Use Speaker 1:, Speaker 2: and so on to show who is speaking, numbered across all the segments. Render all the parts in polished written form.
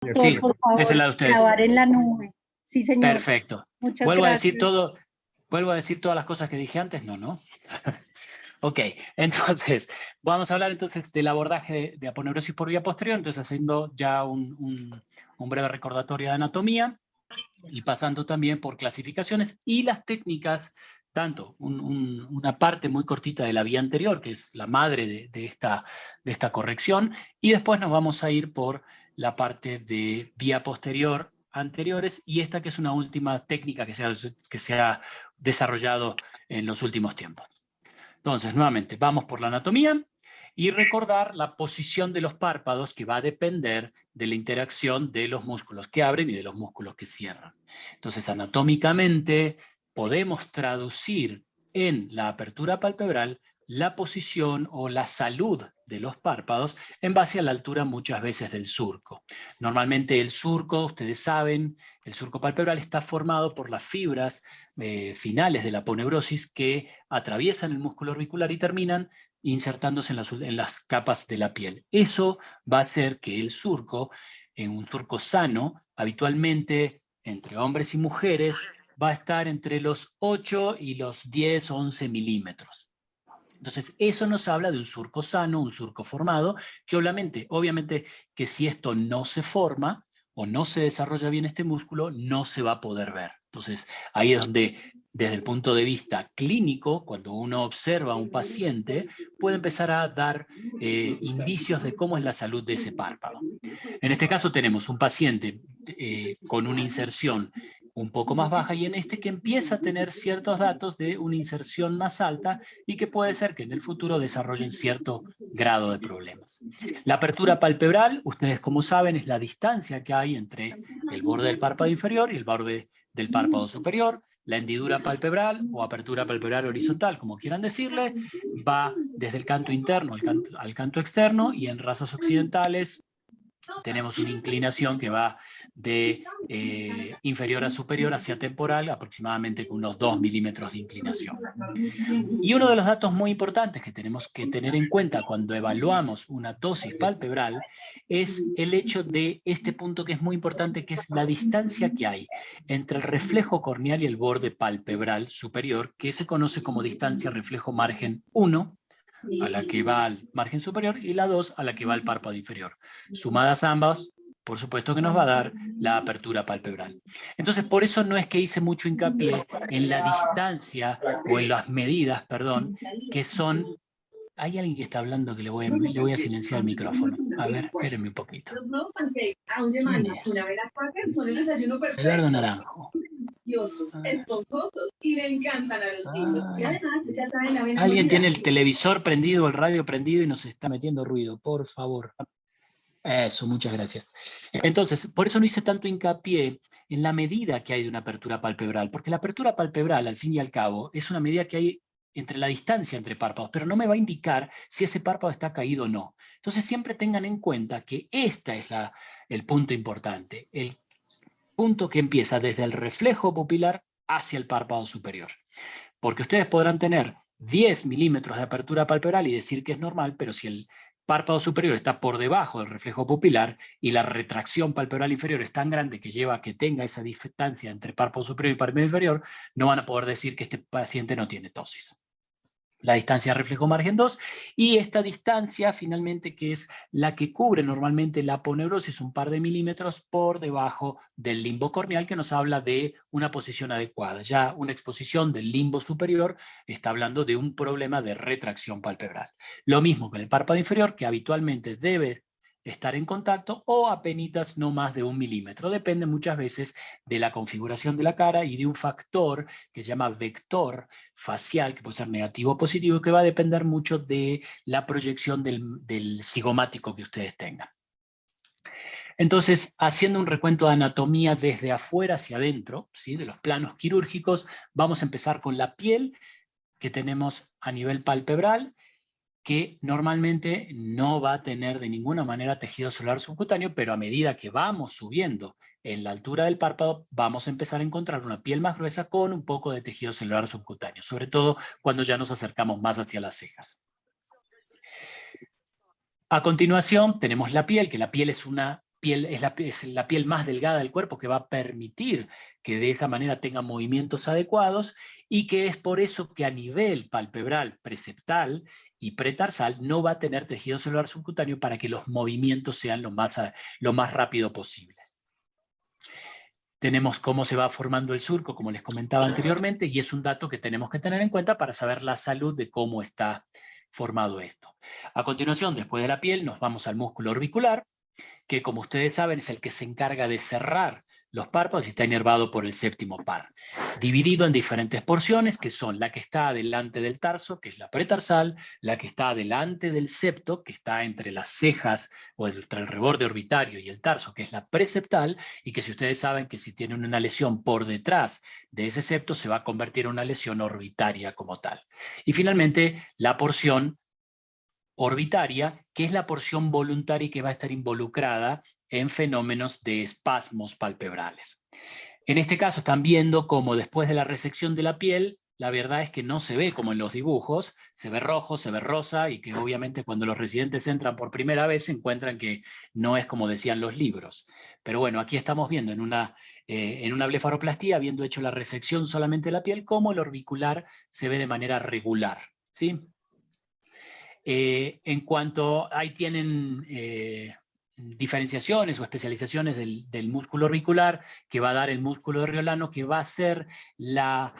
Speaker 1: Sí,
Speaker 2: por
Speaker 1: esa es
Speaker 2: favor,
Speaker 1: la de ustedes.
Speaker 2: grabar en la nube. Sí, señor.
Speaker 1: Perfecto.
Speaker 2: Muchas
Speaker 1: ¿Vuelvo a
Speaker 2: gracias.
Speaker 1: decir todas las cosas que dije antes? No, ¿no? Ok, entonces, vamos a hablar entonces del abordaje de aponeurosis por vía posterior, entonces haciendo ya un breve recordatorio de anatomía y pasando también por clasificaciones y las técnicas, tanto una parte muy cortita de la vía anterior, que es la madre de esta corrección, y después nos vamos a ir por la parte de vía posterior anteriores, y esta que es una última técnica que se ha desarrollado en los últimos tiempos. Entonces, nuevamente, vamos por la anatomía y recordar la posición de los párpados que va a depender de la interacción de los músculos que abren y de los músculos que cierran. Entonces, anatómicamente, podemos traducir en la apertura palpebral la posición o la salud de los párpados en base a la altura muchas veces del surco. Normalmente el surco, ustedes saben, el surco palpebral está formado por las fibras finales de la aponeurosis que atraviesan el músculo orbicular y terminan insertándose en las capas de la piel. Eso va a hacer que el surco, en un surco sano, habitualmente entre hombres y mujeres, va a estar entre los 8 y los 10 o 11 milímetros. Entonces, eso nos habla de un surco sano, un surco formado, que obviamente que si esto no se forma o no se desarrolla bien este músculo, no se va a poder ver. Entonces, ahí es donde, desde el punto de vista clínico, cuando uno observa a un paciente, puede empezar a dar indicios de cómo es la salud de ese párpado. En este caso tenemos un paciente con una inserción un poco más baja y en este que empieza a tener ciertos datos de una inserción más alta y que puede ser que en el futuro desarrollen cierto grado de problemas. La apertura palpebral, ustedes como saben, es la distancia que hay entre el borde del párpado inferior y el borde del párpado superior. La hendidura palpebral o apertura palpebral horizontal, como quieran decirle, va desde el canto interno al canto externo y en razas occidentales tenemos una inclinación que va de inferior a superior hacia temporal, aproximadamente con unos 2 milímetros de inclinación. Y uno de los datos muy importantes que tenemos que tener en cuenta cuando evaluamos una ptosis palpebral es el hecho de este punto que es muy importante, que es la distancia que hay entre el reflejo corneal y el borde palpebral superior, que se conoce como distancia reflejo margen 1, a la que va al margen superior, y la 2 a la que va al párpado inferior. Sumadas ambas, por supuesto que nos va a dar la apertura palpebral. Entonces, por eso no es que hice mucho hincapié en la distancia, o en las medidas, perdón, que son... Hay alguien que está hablando que le voy a silenciar el micrófono. A ver, espérenme un poquito. ¿Quién es? Eduardo Naranjo. Esponjosos y le encantan a los niños. Y además, ya saben la vena. Alguien tiene el televisor prendido, el radio prendido y nos está metiendo ruido, por favor. Eso, muchas gracias. Entonces, por eso no hice tanto hincapié en la medida que hay de una apertura palpebral, porque la apertura palpebral, al fin y al cabo, es una medida que hay entre la distancia entre párpados, pero no me va a indicar si ese párpado está caído o no. Entonces, siempre tengan en cuenta que este es el punto importante, el punto que empieza desde el reflejo pupilar hacia el párpado superior. Porque ustedes podrán tener 10 milímetros de apertura palpebral y decir que es normal, pero si el párpado superior está por debajo del reflejo pupilar y la retracción palpebral inferior es tan grande que lleva a que tenga esa distancia entre párpado superior y párpado inferior, no van a poder decir que este paciente no tiene ptosis. La distancia reflejo margen 2, y esta distancia finalmente que es la que cubre normalmente la aponeurosis, un par de milímetros por debajo del limbo corneal, que nos habla de una posición adecuada. Ya una exposición del limbo superior está hablando de un problema de retracción palpebral. Lo mismo con el párpado inferior, que habitualmente debe estar en contacto o apenitas no más de 1 milímetro. Depende muchas veces de la configuración de la cara y de un factor que se llama vector facial, que puede ser negativo o positivo, que va a depender mucho de la proyección del cigomático que ustedes tengan. Entonces, haciendo un recuento de anatomía desde afuera hacia adentro, ¿sí?, de los planos quirúrgicos, vamos a empezar con la piel que tenemos a nivel palpebral, que normalmente no va a tener de ninguna manera tejido celular subcutáneo, pero a medida que vamos subiendo en la altura del párpado, vamos a empezar a encontrar una piel más gruesa con un poco de tejido celular subcutáneo, sobre todo cuando ya nos acercamos más hacia las cejas. A continuación tenemos la piel, que la piel es una piel, es la piel más delgada del cuerpo que va a permitir que de esa manera tenga movimientos adecuados, y que es por eso que a nivel palpebral, preceptal y pretarsal no va a tener tejido celular subcutáneo para que los movimientos sean lo más rápido posible. Tenemos cómo se va formando el surco, como les comentaba anteriormente, y es un dato que tenemos que tener en cuenta para saber la salud de cómo está formado esto. A continuación, después de la piel, nos vamos al músculo orbicular, que como ustedes saben es el que se encarga de cerrar los párpados y está inervado por el séptimo par. Dividido en diferentes porciones, que son la que está delante del tarso, que es la pretarsal, la que está delante del septo, que está entre las cejas o entre el reborde orbitario y el tarso, que es la preceptal, y que si ustedes saben que si tienen una lesión por detrás de ese septo, se va a convertir en una lesión orbitaria como tal. Y finalmente, la porción orbitaria, que es la porción voluntaria y que va a estar involucrada en fenómenos de espasmos palpebrales. En este caso están viendo cómo después de la resección de la piel, la verdad es que no se ve como en los dibujos, se ve rojo, se ve rosa, y que obviamente cuando los residentes entran por primera vez se encuentran que no es como decían los libros. Pero bueno, aquí estamos viendo en una blefaroplastía, habiendo hecho la resección solamente de la piel, cómo el orbicular se ve de manera regular, ¿sí? En cuanto ahí tienen diferenciaciones o especializaciones del músculo orbicular, que va a dar el músculo de Riolano, que va a ser la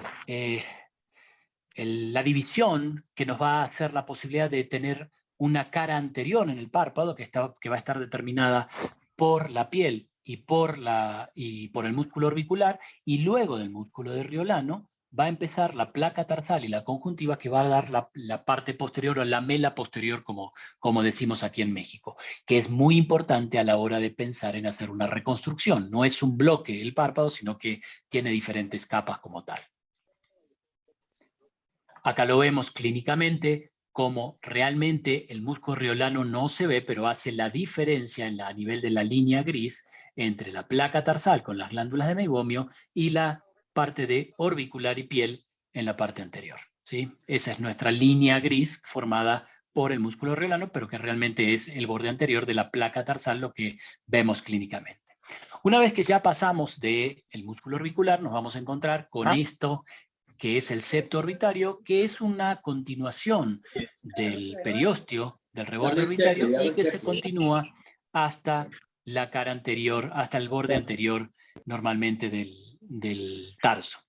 Speaker 1: división que nos va a hacer la posibilidad de tener una cara anterior en el párpado, que va a estar determinada por la piel y por el músculo orbicular, y luego del músculo de Riolano va a empezar la placa tarsal y la conjuntiva, que va a dar la parte posterior o la mela posterior, como decimos aquí en México, que es muy importante a la hora de pensar en hacer una reconstrucción. No es un bloque el párpado, sino que tiene diferentes capas como tal. Acá lo vemos clínicamente como realmente el músculo riolano no se ve, pero hace la diferencia a nivel de la línea gris entre la placa tarsal con las glándulas de meibomio y la parte de orbicular y piel en la parte anterior, ¿sí? Esa es nuestra línea gris formada por el músculo riolano, pero que realmente es el borde anterior de la placa tarsal lo que vemos clínicamente. Una vez que ya pasamos del músculo orbicular, nos vamos a encontrar con esto, que es el septo orbitario, que es una continuación del periósteo, del reborde orbitario, y que se continúa hasta la cara anterior, hasta el borde anterior normalmente del tarso.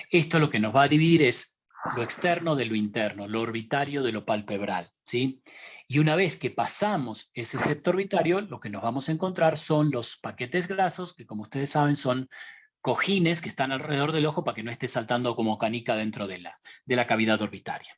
Speaker 1: Esto lo que nos va a dividir es lo externo de lo interno, lo orbitario de lo palpebral, ¿sí? Y una vez que pasamos ese septo orbitario, lo que nos vamos a encontrar son los paquetes grasos, que como ustedes saben son cojines que están alrededor del ojo para que no esté saltando como canica dentro de la cavidad orbitaria.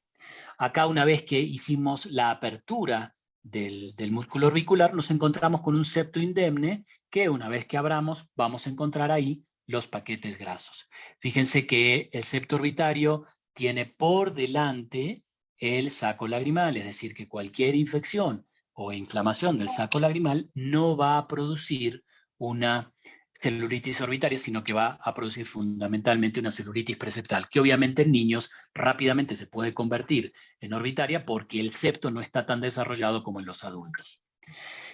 Speaker 1: Acá, una vez que hicimos la apertura del músculo orbicular, nos encontramos con un septo indemne que una vez que abramos vamos a encontrar ahí los paquetes grasos. Fíjense que el septo orbitario tiene por delante el saco lagrimal, es decir, que cualquier infección o inflamación del saco lagrimal no va a producir una celulitis orbitaria, sino que va a producir fundamentalmente una celulitis preceptal, que obviamente en niños rápidamente se puede convertir en orbitaria porque el septo no está tan desarrollado como en los adultos.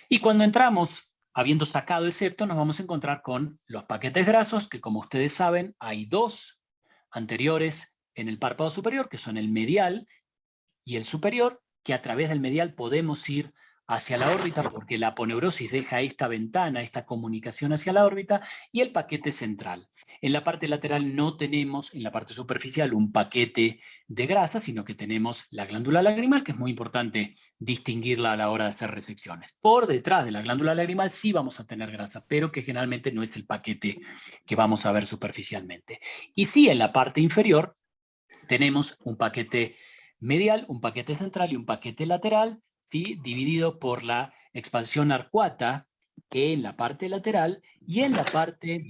Speaker 1: Y cuando entramos, habiendo sacado el septo, nos vamos a encontrar con los paquetes grasos, que como ustedes saben, hay dos anteriores en el párpado superior, que son el medial y el superior, que a través del medial podemos ir hacia la órbita porque la aponeurosis deja esta ventana, esta comunicación hacia la órbita, y el paquete central. En la parte lateral no tenemos, en la parte superficial, un paquete de grasa, sino que tenemos la glándula lagrimal, que es muy importante distinguirla a la hora de hacer resecciones. Por detrás de la glándula lagrimal sí vamos a tener grasa, pero que generalmente no es el paquete que vamos a ver superficialmente. Y sí, en la parte inferior tenemos un paquete medial, un paquete central y un paquete lateral, ¿sí? Dividido por la expansión arcuata en la parte lateral, y en la parte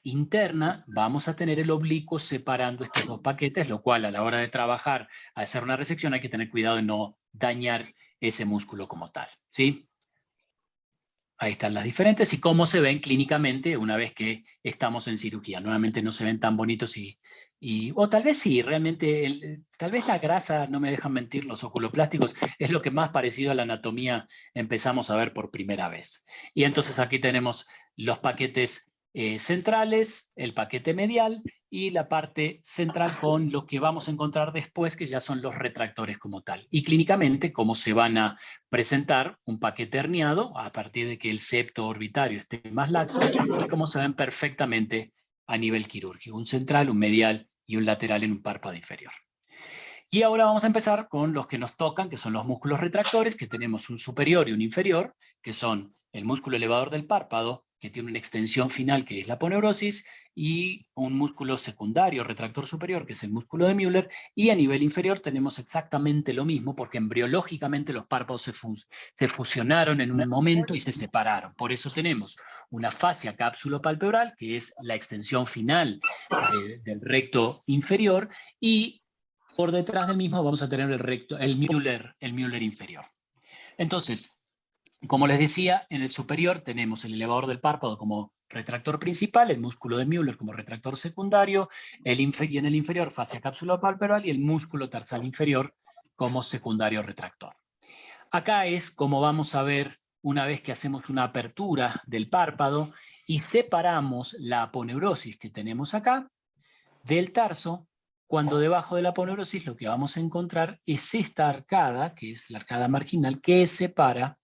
Speaker 1: interna vamos a tener el oblicuo separando estos dos paquetes, lo cual a la hora de trabajar, a hacer una resección, hay que tener cuidado de no dañar ese músculo como tal, ¿sí? Ahí están las diferentes y cómo se ven clínicamente una vez que estamos en cirugía. Nuevamente no se ven tan bonitos o tal vez sí, realmente, tal vez la grasa, no me dejan mentir, los oculoplásticos, es lo que más parecido a la anatomía empezamos a ver por primera vez. Y entonces aquí tenemos los paquetes centrales, el paquete medial y la parte central con lo que vamos a encontrar después, que ya son los retractores como tal. Y clínicamente, cómo se van a presentar un paquete herniado a partir de que el septo orbitario esté más laxo y cómo se ven perfectamente a nivel quirúrgico. Un central, un medial y un lateral en un párpado inferior. Y ahora vamos a empezar con los que nos tocan, que son los músculos retractores, que tenemos un superior y un inferior, que son el músculo elevador del párpado, que tiene una extensión final que es la aponeurosis, y un músculo secundario retractor superior, que es el músculo de Müller, y a nivel inferior tenemos exactamente lo mismo, porque embriológicamente los párpados se fusionaron en un momento y se separaron. Por eso tenemos una fascia cápsulo-palpebral, que es la extensión final del recto inferior, y por detrás del mismo vamos a tener el Müller inferior. Entonces, como les decía, en el superior tenemos el elevador del párpado como retractor principal, el músculo de Müller como retractor secundario, y en el inferior fascia cápsula palpebral y el músculo tarsal inferior como secundario retractor. Acá es como vamos a ver una vez que hacemos una apertura del párpado y separamos la aponeurosis que tenemos acá del tarso, cuando debajo de la aponeurosis lo que vamos a encontrar es esta arcada, que es la arcada marginal, que separa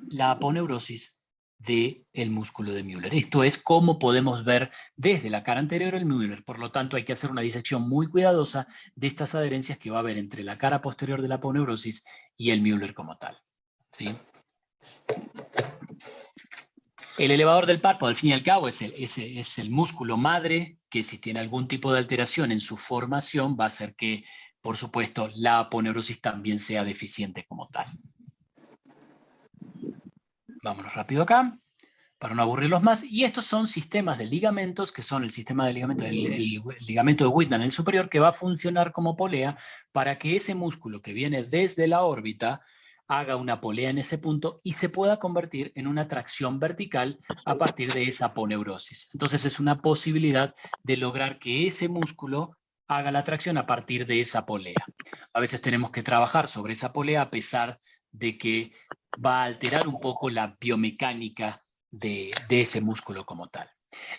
Speaker 1: la aponeurosis del músculo de Müller. Esto es cómo podemos ver desde la cara anterior el Müller. Por lo tanto, hay que hacer una disección muy cuidadosa de estas adherencias que va a haber entre la cara posterior de la aponeurosis y el Müller como tal. ¿Sí? El elevador del párpado, al fin y al cabo, es el músculo madre que si tiene algún tipo de alteración en su formación va a hacer que, por supuesto, la aponeurosis también sea deficiente como tal. Vámonos rápido acá, para no aburrirlos más. Y estos son sistemas de ligamentos, que son el sistema de ligamentos, el ligamento de Whitney en el superior, que va a funcionar como polea para que ese músculo que viene desde la órbita haga una polea en ese punto y se pueda convertir en una tracción vertical a partir de esa aponeurosis. Entonces es una posibilidad de lograr que ese músculo haga la tracción a partir de esa polea. A veces tenemos que trabajar sobre esa polea a pesar de que va a alterar un poco la biomecánica de ese músculo como tal.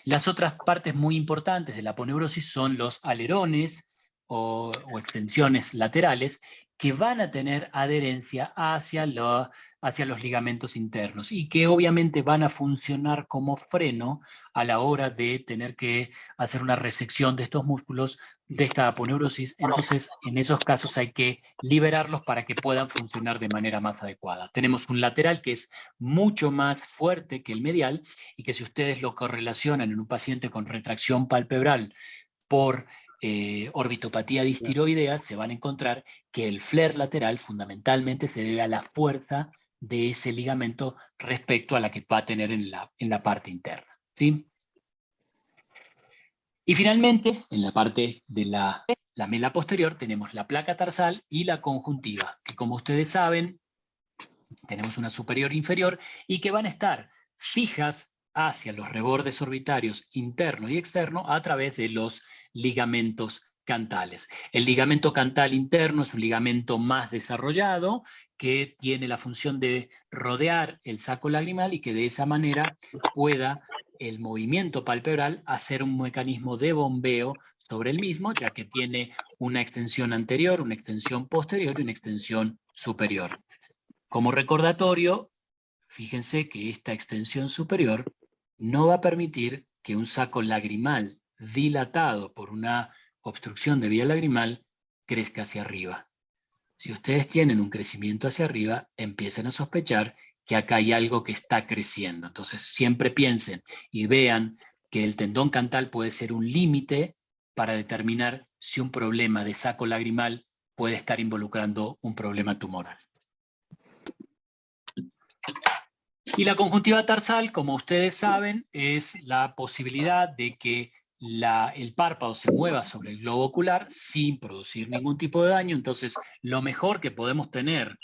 Speaker 1: Las otras partes muy importantes de la aponeurosis son los alerones o extensiones laterales que van a tener adherencia hacia los ligamentos internos y que obviamente van a funcionar como freno a la hora de tener que hacer una resección de estos músculos de esta aponeurosis. Entonces, en esos casos hay que liberarlos para que puedan funcionar de manera más adecuada. Tenemos un lateral que es mucho más fuerte que el medial y que si ustedes lo correlacionan en un paciente con retracción palpebral por orbitopatía distiroidea, se van a encontrar que el flare lateral fundamentalmente se debe a la fuerza de ese ligamento respecto a la que va a tener en la parte interna. ¿Sí? Y finalmente, en la parte de la lamela posterior, tenemos la placa tarsal y la conjuntiva, que como ustedes saben, tenemos una superior e inferior, y que van a estar fijas hacia los rebordes orbitarios interno y externo a través de los ligamentos cantales. El ligamento cantal interno es un ligamento más desarrollado que tiene la función de rodear el saco lagrimal y que de esa manera pueda el movimiento palpebral hacer un mecanismo de bombeo sobre el mismo, ya que tiene una extensión anterior, una extensión posterior y una extensión superior. Como recordatorio, fíjense que esta extensión superior no va a permitir que un saco lagrimal dilatado por una obstrucción de vía lagrimal crezca hacia arriba. Si ustedes tienen un crecimiento hacia arriba, empiecen a sospechar que acá hay algo que está creciendo. Entonces siempre piensen y vean que el tendón cantal puede ser un límite para determinar si un problema de saco lagrimal puede estar involucrando un problema tumoral. Y la conjuntiva tarsal, como ustedes saben, es la posibilidad de que el párpado se mueva sobre el globo ocular sin producir ningún tipo de daño. Entonces, lo mejor que podemos tener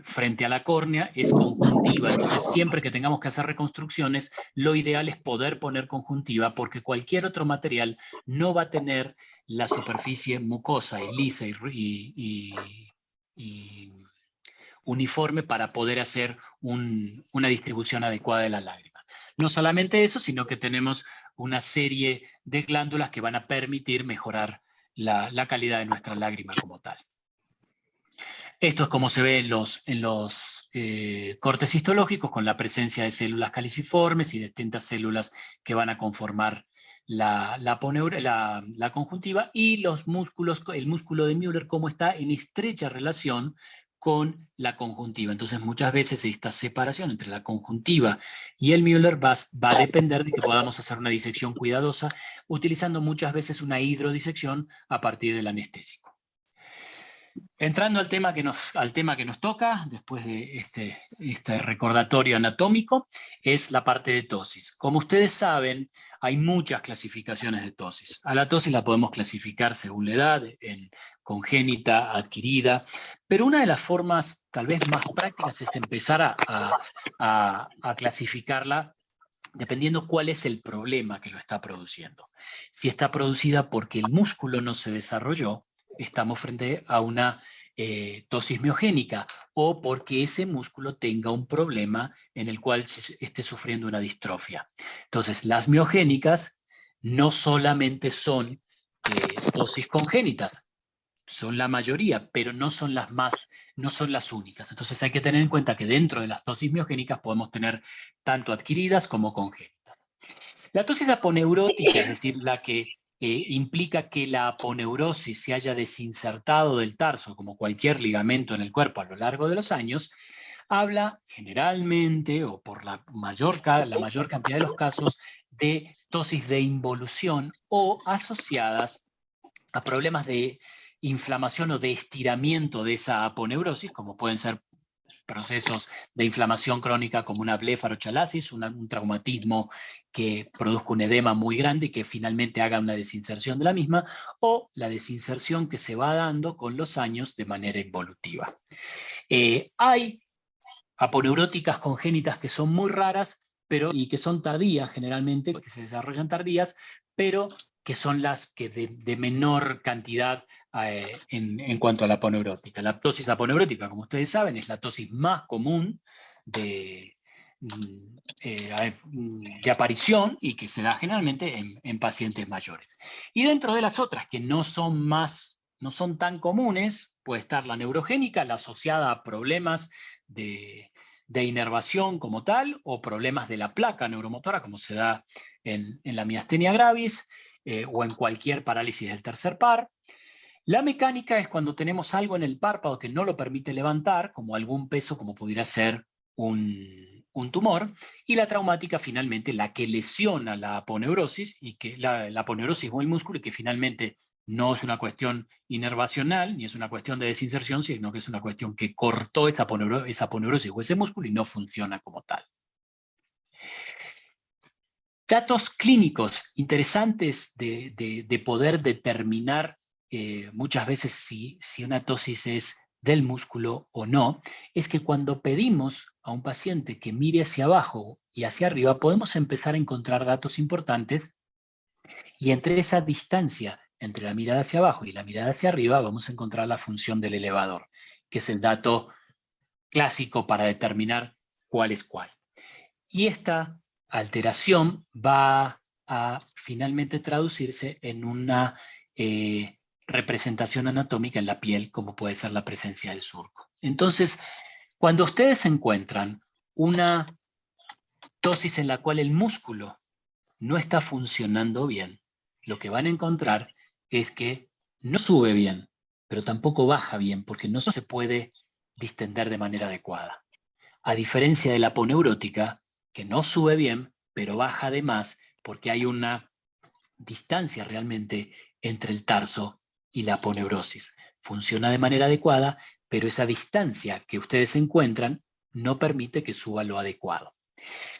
Speaker 1: frente a la córnea es conjuntiva. Entonces, siempre que tengamos que hacer reconstrucciones, lo ideal es poder poner conjuntiva, porque cualquier otro material no va a tener la superficie mucosa y lisa y uniforme para poder hacer una distribución adecuada de la lágrima. No solamente eso, sino que tenemos una serie de glándulas que van a permitir mejorar la calidad de nuestra lágrima como tal. Esto es como se ve en los cortes histológicos, con la presencia de células caliciformes y distintas células que van a conformar la conjuntiva, y los músculos, el músculo de Müller, cómo está en estrecha relación con la conjuntiva. Entonces, muchas veces esta separación entre la conjuntiva y el Müller va a depender de que podamos hacer una disección cuidadosa, utilizando muchas veces una hidrodisección a partir del anestésico. Entrando al tema que nos toca, después de este recordatorio anatómico, es la parte de tosis. Como ustedes saben, hay muchas clasificaciones de tosis. A la tosis la podemos clasificar según la edad, en congénita, adquirida, pero una de las formas tal vez más prácticas es empezar a clasificarla dependiendo cuál es el problema que lo está produciendo. Si está producida porque el músculo no se desarrolló, estamos frente a una tosis miogénica, o porque ese músculo tenga un problema en el cual esté sufriendo una distrofia. Entonces, las miogénicas no solamente son tosis congénitas, son la mayoría, pero no son las únicas. Entonces hay que tener en cuenta que dentro de las tosis miogénicas podemos tener tanto adquiridas como congénitas. La tosis aponeurótica, es decir, la que implica que la aponeurosis se haya desinsertado del tarso, como cualquier ligamento en el cuerpo a lo largo de los años, habla generalmente, o por la mayor cantidad de los casos, de tosis de involución o asociadas a problemas de inflamación o de estiramiento de esa aponeurosis, como pueden ser procesos de inflamación crónica como una blefarochalasis, un traumatismo que produzca un edema muy grande y que finalmente haga una desinserción de la misma, o la desinserción que se va dando con los años de manera involutiva. Hay aponeuróticas congénitas que son muy raras, y que son tardías generalmente, que se desarrollan tardías, pero que son las que de menor cantidad en cuanto a la aponeurótica. La tosis aponeurótica, como ustedes saben, es la tosis más común de aparición, y que se da generalmente en pacientes mayores. Y dentro de las otras, que no son tan comunes, puede estar la neurogénica, la asociada a problemas de inervación como tal, o problemas de la placa neuromotora, como se da en la miastenia gravis, o en cualquier parálisis del tercer par. La mecánica es cuando tenemos algo en el párpado que no lo permite levantar, como algún peso, como pudiera ser un tumor. Y la traumática, finalmente, la que lesiona la aponeurosis, y que la aponeurosis o el músculo, y que finalmente no es una cuestión inervacional, ni es una cuestión de desinserción, sino que es una cuestión que cortó esa aponeurosis o ese músculo y no funciona como tal. Datos clínicos interesantes de poder determinar muchas veces si una tosis es del músculo o no, es que cuando pedimos a un paciente que mire hacia abajo y hacia arriba, podemos empezar a encontrar datos importantes, y entre esa distancia entre la mirada hacia abajo y la mirada hacia arriba vamos a encontrar la función del elevador, que es el dato clásico para determinar cuál es cuál. Y esta alteración va a finalmente traducirse en una representación anatómica en la piel, como puede ser la presencia del surco. Entonces, cuando ustedes encuentran una tosis en la cual el músculo no está funcionando bien, lo que van a encontrar es que no sube bien, pero tampoco baja bien, porque no se puede distender de manera adecuada. A diferencia de la aponeurótica, que no sube bien, pero baja de más, porque hay una distancia realmente entre el tarso y la aponeurosis. Funciona de manera adecuada, pero esa distancia que ustedes encuentran no permite que suba lo adecuado.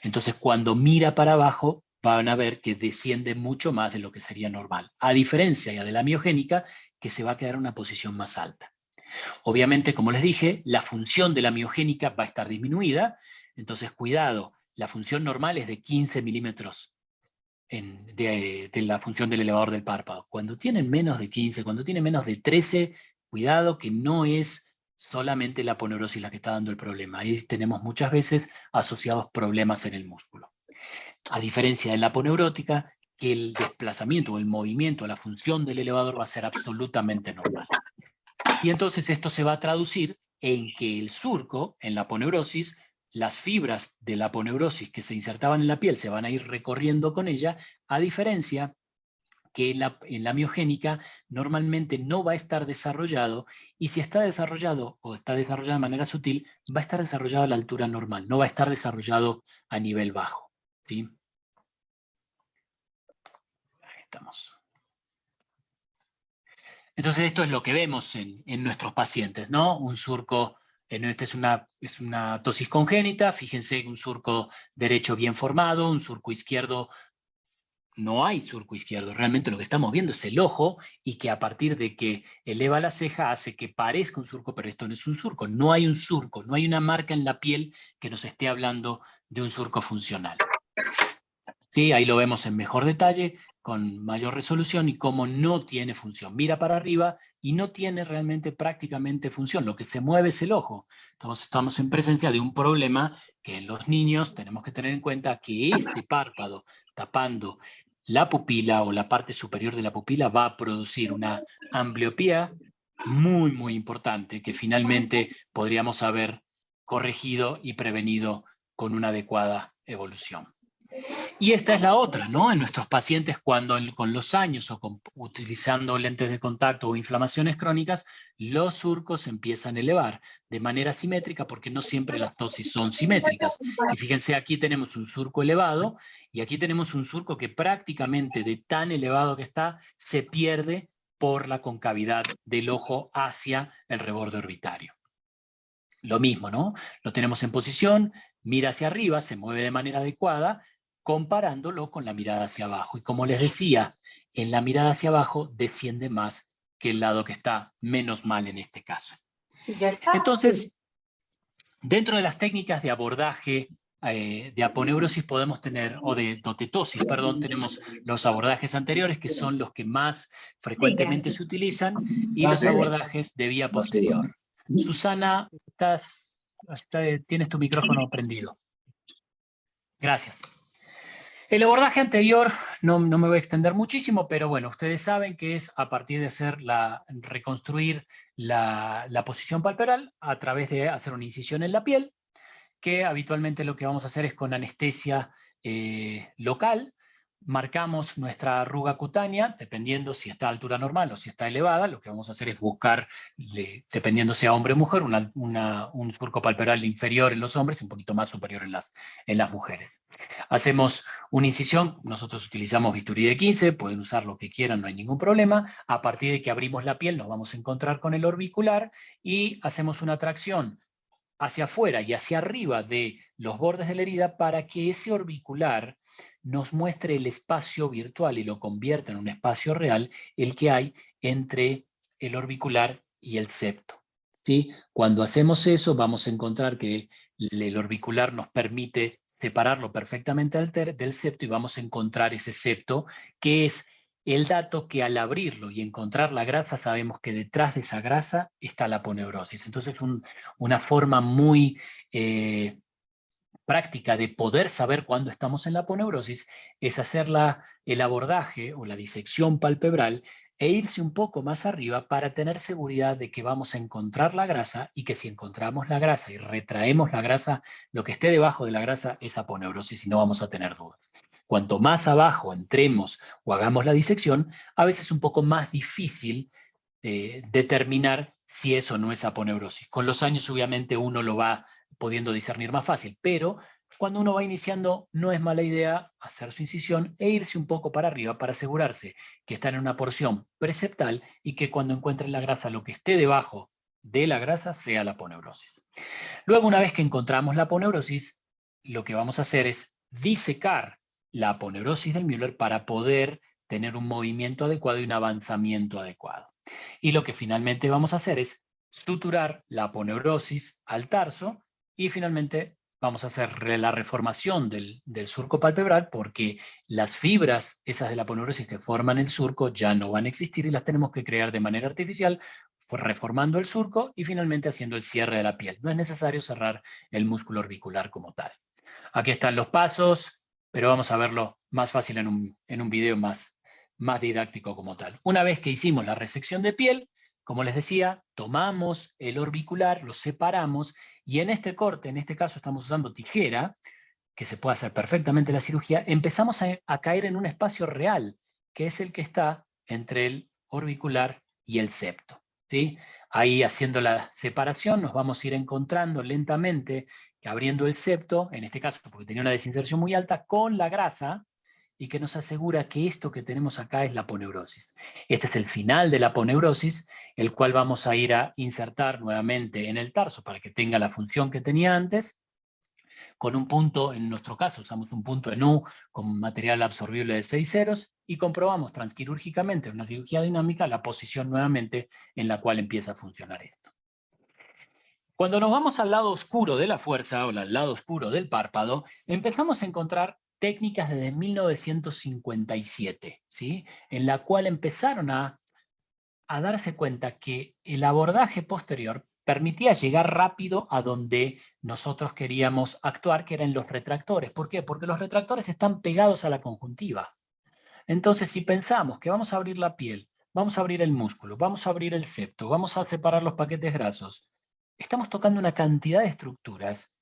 Speaker 1: Entonces, cuando mira para abajo, van a ver que desciende mucho más de lo que sería normal, a diferencia ya de la miogénica, que se va a quedar en una posición más alta. Obviamente, como les dije, la función de la miogénica va a estar disminuida, entonces cuidado, la función normal es de 15 milímetros de la función del elevador del párpado. Cuando tienen menos de 15, cuando tienen menos de 13, cuidado que no es solamente la aponeurosis la que está dando el problema. Ahí tenemos muchas veces asociados problemas en el músculo. A diferencia de la aponeurótica, que el desplazamiento o el movimiento, la función del elevador va a ser absolutamente normal. Y entonces esto se va a traducir en que el surco, en la aponeurosis, las fibras de la aponeurosis que se insertaban en la piel se van a ir recorriendo con ella, a diferencia que en la miogénica normalmente no va a estar desarrollado, y si está desarrollado o está desarrollado de manera sutil, va a estar desarrollado a la altura normal, no va a estar desarrollado a nivel bajo. ¿Sí? Ahí estamos. Entonces esto es lo que vemos en nuestros pacientes, ¿no? Un surco, esta es una tosis congénita, fíjense un surco derecho bien formado, un surco izquierdo, no hay surco izquierdo, realmente lo que estamos viendo es el ojo, y que a partir de que eleva la ceja hace que parezca un surco, pero esto no es un surco, no hay un surco, no hay una marca en la piel que nos esté hablando de un surco funcional. ¿Sí? Ahí lo vemos en mejor detalle, con mayor resolución, y cómo no tiene función. Mira para arriba y no tiene realmente prácticamente función. Lo que se mueve es el ojo. Entonces estamos en presencia de un problema que en los niños tenemos que tener en cuenta, que este párpado tapando la pupila o la parte superior de la pupila va a producir una ambliopía muy, muy importante, que finalmente podríamos haber corregido y prevenido con una adecuada evolución. Y esta es la otra, ¿no? En nuestros pacientes, cuando con los años o utilizando lentes de contacto o inflamaciones crónicas, los surcos se empiezan a elevar de manera simétrica, porque no siempre las tosis son simétricas. Y fíjense, aquí tenemos un surco elevado y aquí tenemos un surco que prácticamente, de tan elevado que está, se pierde por la concavidad del ojo hacia el reborde orbitario. Lo mismo, ¿no? Lo tenemos en posición, mira hacia arriba, se mueve de manera adecuada, comparándolo con la mirada hacia abajo. Y como les decía, en la mirada hacia abajo desciende más que el lado que está menos mal en este caso. Entonces, dentro de las técnicas de abordaje de aponeurosis podemos tener, o de tetosis, perdón, tenemos los abordajes anteriores, que son los que más frecuentemente se utilizan, y los abordajes de vía posterior. Susana, tienes tu micrófono prendido. Gracias. El abordaje anterior, no me voy a extender muchísimo, pero bueno, ustedes saben que es a partir de reconstruir la posición palpebral a través de hacer una incisión en la piel, que habitualmente lo que vamos a hacer es con anestesia local. Marcamos nuestra arruga cutánea, dependiendo si está a altura normal o si está elevada. Lo que vamos a hacer es buscar, dependiendo sea hombre o mujer, un surco palpebral inferior en los hombres y un poquito más superior en las mujeres. Hacemos una incisión, nosotros utilizamos bisturí de 15, pueden usar lo que quieran, no hay ningún problema. A partir de que abrimos la piel nos vamos a encontrar con el orbicular y hacemos una tracción hacia afuera y hacia arriba de los bordes de la herida, para que ese orbicular nos muestre el espacio virtual y lo convierta en un espacio real, el que hay entre el orbicular y el septo. ¿Sí? Cuando hacemos eso vamos a encontrar que el orbicular nos permite separarlo perfectamente del septo, y vamos a encontrar ese septo, que es el dato que al abrirlo y encontrar la grasa, sabemos que detrás de esa grasa está la aponeurosis. Entonces una forma muy práctica de poder saber cuándo estamos en la aponeurosis es hacer el abordaje o la disección palpebral e irse un poco más arriba, para tener seguridad de que vamos a encontrar la grasa, y que si encontramos la grasa y retraemos la grasa, lo que esté debajo de la grasa es aponeurosis y no vamos a tener dudas. Cuanto más abajo entremos o hagamos la disección, a veces es un poco más difícil determinar si eso no es aponeurosis. Con los años obviamente uno lo va pudiendo discernir más fácil, pero cuando uno va iniciando no es mala idea hacer su incisión e irse un poco para arriba, para asegurarse que está en una porción preseptal, y que cuando encuentren la grasa, lo que esté debajo de la grasa sea la aponeurosis. Luego, una vez que encontramos la aponeurosis, lo que vamos a hacer es disecar la aponeurosis del Müller para poder tener un movimiento adecuado y un avanzamiento adecuado. Y lo que finalmente vamos a hacer es suturar la aponeurosis al tarso y finalmente vamos a hacer la reformación del surco palpebral porque las fibras, esas de la aponeurosis que forman el surco, ya no van a existir y las tenemos que crear de manera artificial, reformando el surco y finalmente haciendo el cierre de la piel. No es necesario cerrar el músculo orbicular como tal. Aquí están los pasos, pero vamos a verlo más fácil en un video más didáctico como tal. Una vez que hicimos la resección de piel, como les decía, tomamos el orbicular, lo separamos, y en este corte, en este caso estamos usando tijera, que se puede hacer perfectamente la cirugía, empezamos a caer en un espacio real, que es el que está entre el orbicular y el septo, ¿sí? Ahí, haciendo la separación, nos vamos a ir encontrando lentamente que abriendo el septo, en este caso porque tenía una desinserción muy alta, con la grasa, y que nos asegura que esto que tenemos acá es la aponeurosis. Este es el final de la aponeurosis, el cual vamos a ir a insertar nuevamente en el tarso para que tenga la función que tenía antes, con un punto, en nuestro caso usamos un punto en U con material absorbible de 6 ceros, y comprobamos transquirúrgicamente en una cirugía dinámica la posición nuevamente en la cual empieza a funcionar esto. Cuando nos vamos al lado oscuro de la fuerza, o al lado oscuro del párpado, empezamos a encontrar técnicas desde 1957, ¿sí? En la cual empezaron a darse cuenta que el abordaje posterior permitía llegar rápido a donde nosotros queríamos actuar, que eran los retractores. ¿Por qué? Porque los retractores están pegados a la conjuntiva. Entonces, si pensamos que vamos a abrir la piel, vamos a abrir el músculo, vamos a abrir el septo, vamos a separar los paquetes grasos, estamos tocando una cantidad de estructuras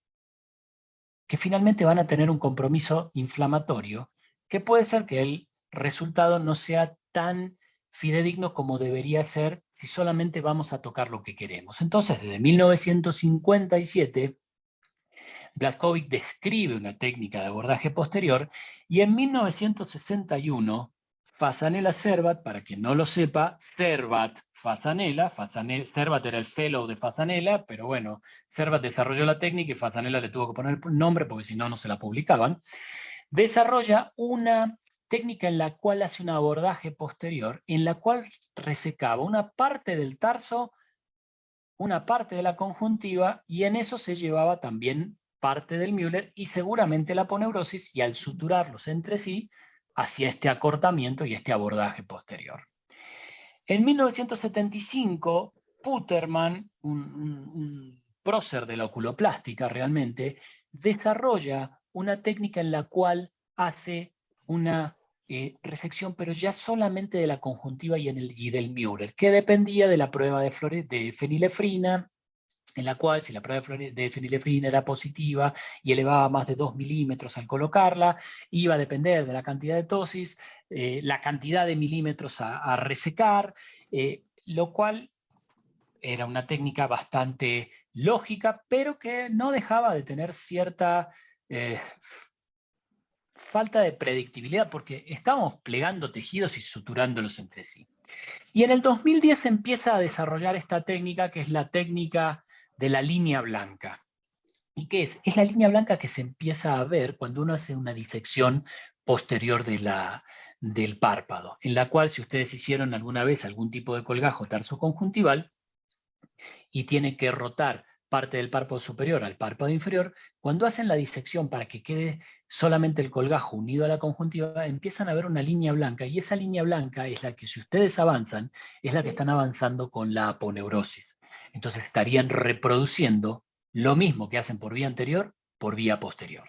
Speaker 1: que finalmente van a tener un compromiso inflamatorio, que puede ser que el resultado no sea tan fidedigno como debería ser si solamente vamos a tocar lo que queremos. Entonces, desde 1957, Blaskovic describe una técnica de abordaje posterior, y en 1961, Fasanella Servat, para quien no lo sepa, Servat Fasanella, Servat era el fellow de Fasanella, pero bueno, Servat desarrolló la técnica y Fasanella le tuvo que poner el nombre porque si no, no se la publicaban. Desarrolla una técnica en la cual hace un abordaje posterior, en la cual resecaba una parte del tarso, una parte de la conjuntiva, y en eso se llevaba también parte del Müller y seguramente la aponeurosis, y al suturarlos entre sí, hacía este acortamiento y este abordaje posterior. En 1975, Puterman, un prócer de la oculoplástica realmente, desarrolla una técnica en la cual hace una resección, pero ya solamente de la conjuntiva y del Müller, que dependía de la prueba de fenilefrina, en la cual si la prueba de fenilefrina era positiva y elevaba más de 2 milímetros al colocarla, iba a depender de la cantidad de tosis, la cantidad de milímetros a resecar, lo cual era una técnica bastante lógica, pero que no dejaba de tener cierta falta de predictibilidad, porque estábamos plegando tejidos y suturándolos entre sí. Y en el 2010 se empieza a desarrollar esta técnica, que es la técnica de la línea blanca. ¿Y qué es? Es la línea blanca que se empieza a ver cuando uno hace una disección posterior del párpado, en la cual, si ustedes hicieron alguna vez algún tipo de colgajo tarsoconjuntival y tienen que rotar parte del párpado superior al párpado inferior, cuando hacen la disección para que quede solamente el colgajo unido a la conjuntiva, empiezan a ver una línea blanca, y esa línea blanca es la que, si ustedes avanzan, es la que están avanzando con la aponeurosis. Entonces estarían reproduciendo lo mismo que hacen por vía anterior, por vía posterior.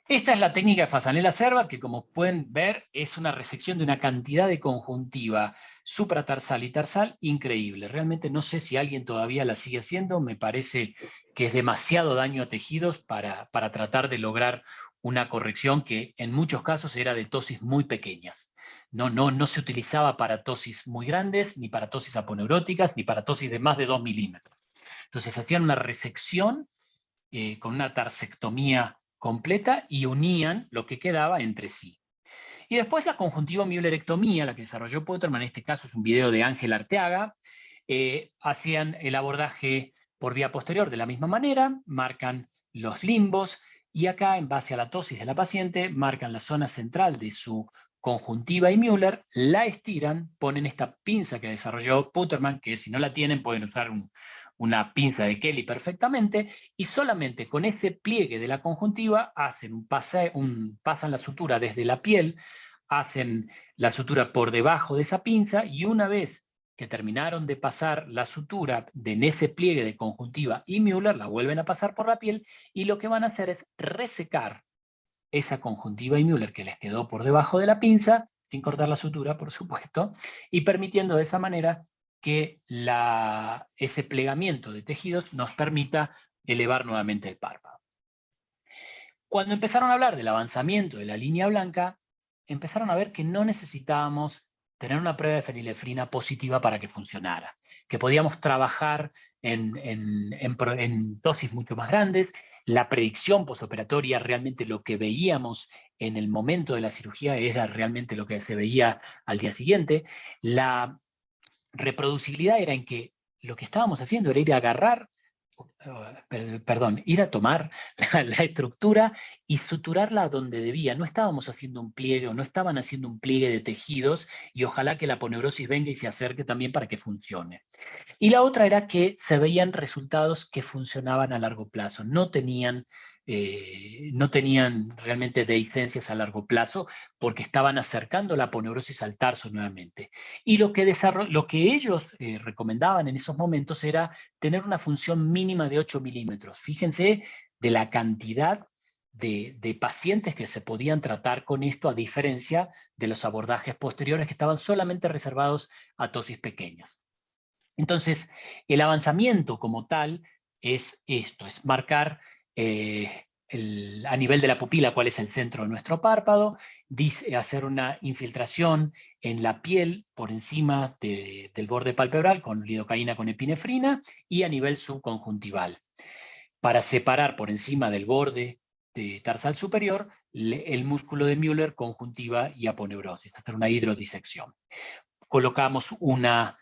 Speaker 1: Esta es la técnica de Fasanella Servat, que como pueden ver es una resección de una cantidad de conjuntiva supratarsal y tarsal increíble. Realmente no sé si alguien todavía la sigue haciendo, me parece que es demasiado daño a tejidos para tratar de lograr una corrección que en muchos casos era de tosis muy pequeñas. No se utilizaba para tosis muy grandes, ni para tosis aponeuróticas, ni para tosis de más de 2 milímetros. Entonces hacían una resección con una tarsectomía completa y unían lo que quedaba entre sí. Y después la conjuntiva müllerectomía, la que desarrolló Puterman, en este caso es un video de Ángel Arteaga, hacían el abordaje por vía posterior de la misma manera, marcan los limbos, y acá, en base a la tosis de la paciente, marcan la zona central de su conjuntiva y Müller, la estiran, ponen esta pinza que desarrolló Puterman, que si no la tienen pueden usar una pinza de Kelly perfectamente, y solamente con ese pliegue de la conjuntiva hacen pasan la sutura desde la piel, hacen la sutura por debajo de esa pinza, y una vez que terminaron de pasar la sutura en ese pliegue de conjuntiva y Müller, la vuelven a pasar por la piel, y lo que van a hacer es resecar esa conjuntiva y Müller que les quedó por debajo de la pinza, sin cortar la sutura, por supuesto, y permitiendo de esa manera que ese plegamiento de tejidos nos permita elevar nuevamente el párpado. Cuando empezaron a hablar del avanzamiento de la línea blanca, empezaron a ver que no necesitábamos tener una prueba de fenilefrina positiva para que funcionara, que podíamos trabajar en dosis mucho más grandes. La predicción posoperatoria, realmente lo que veíamos en el momento de la cirugía era realmente lo que se veía al día siguiente. La reproducibilidad era en que lo que estábamos haciendo era ir a agarrar, ir a tomar la estructura y suturarla donde debía. No estábamos haciendo un pliegue, o no estaban haciendo un pliegue de tejidos, y ojalá que la aponeurosis venga y se acerque también para que funcione. Y la otra era que se veían resultados que funcionaban a largo plazo. No tenían realmente dehiscencias a largo plazo, porque estaban acercando la aponeurosis al tarso nuevamente. Y lo que ellos recomendaban en esos momentos era tener una función mínima de 8 milímetros. Fíjense de la cantidad de pacientes que se podían tratar con esto, a diferencia de los abordajes posteriores que estaban solamente reservados a dosis pequeñas. Entonces, el avanzamiento como tal es esto, es marcar a nivel de la pupila cuál es el centro de nuestro párpado, hacer una infiltración en la piel por encima del borde palpebral con lidocaína con epinefrina, y a nivel subconjuntival, para separar por encima del borde tarsal superior el músculo de Müller, conjuntiva y aponeurosis, hacer una hidrodisección. Colocamos una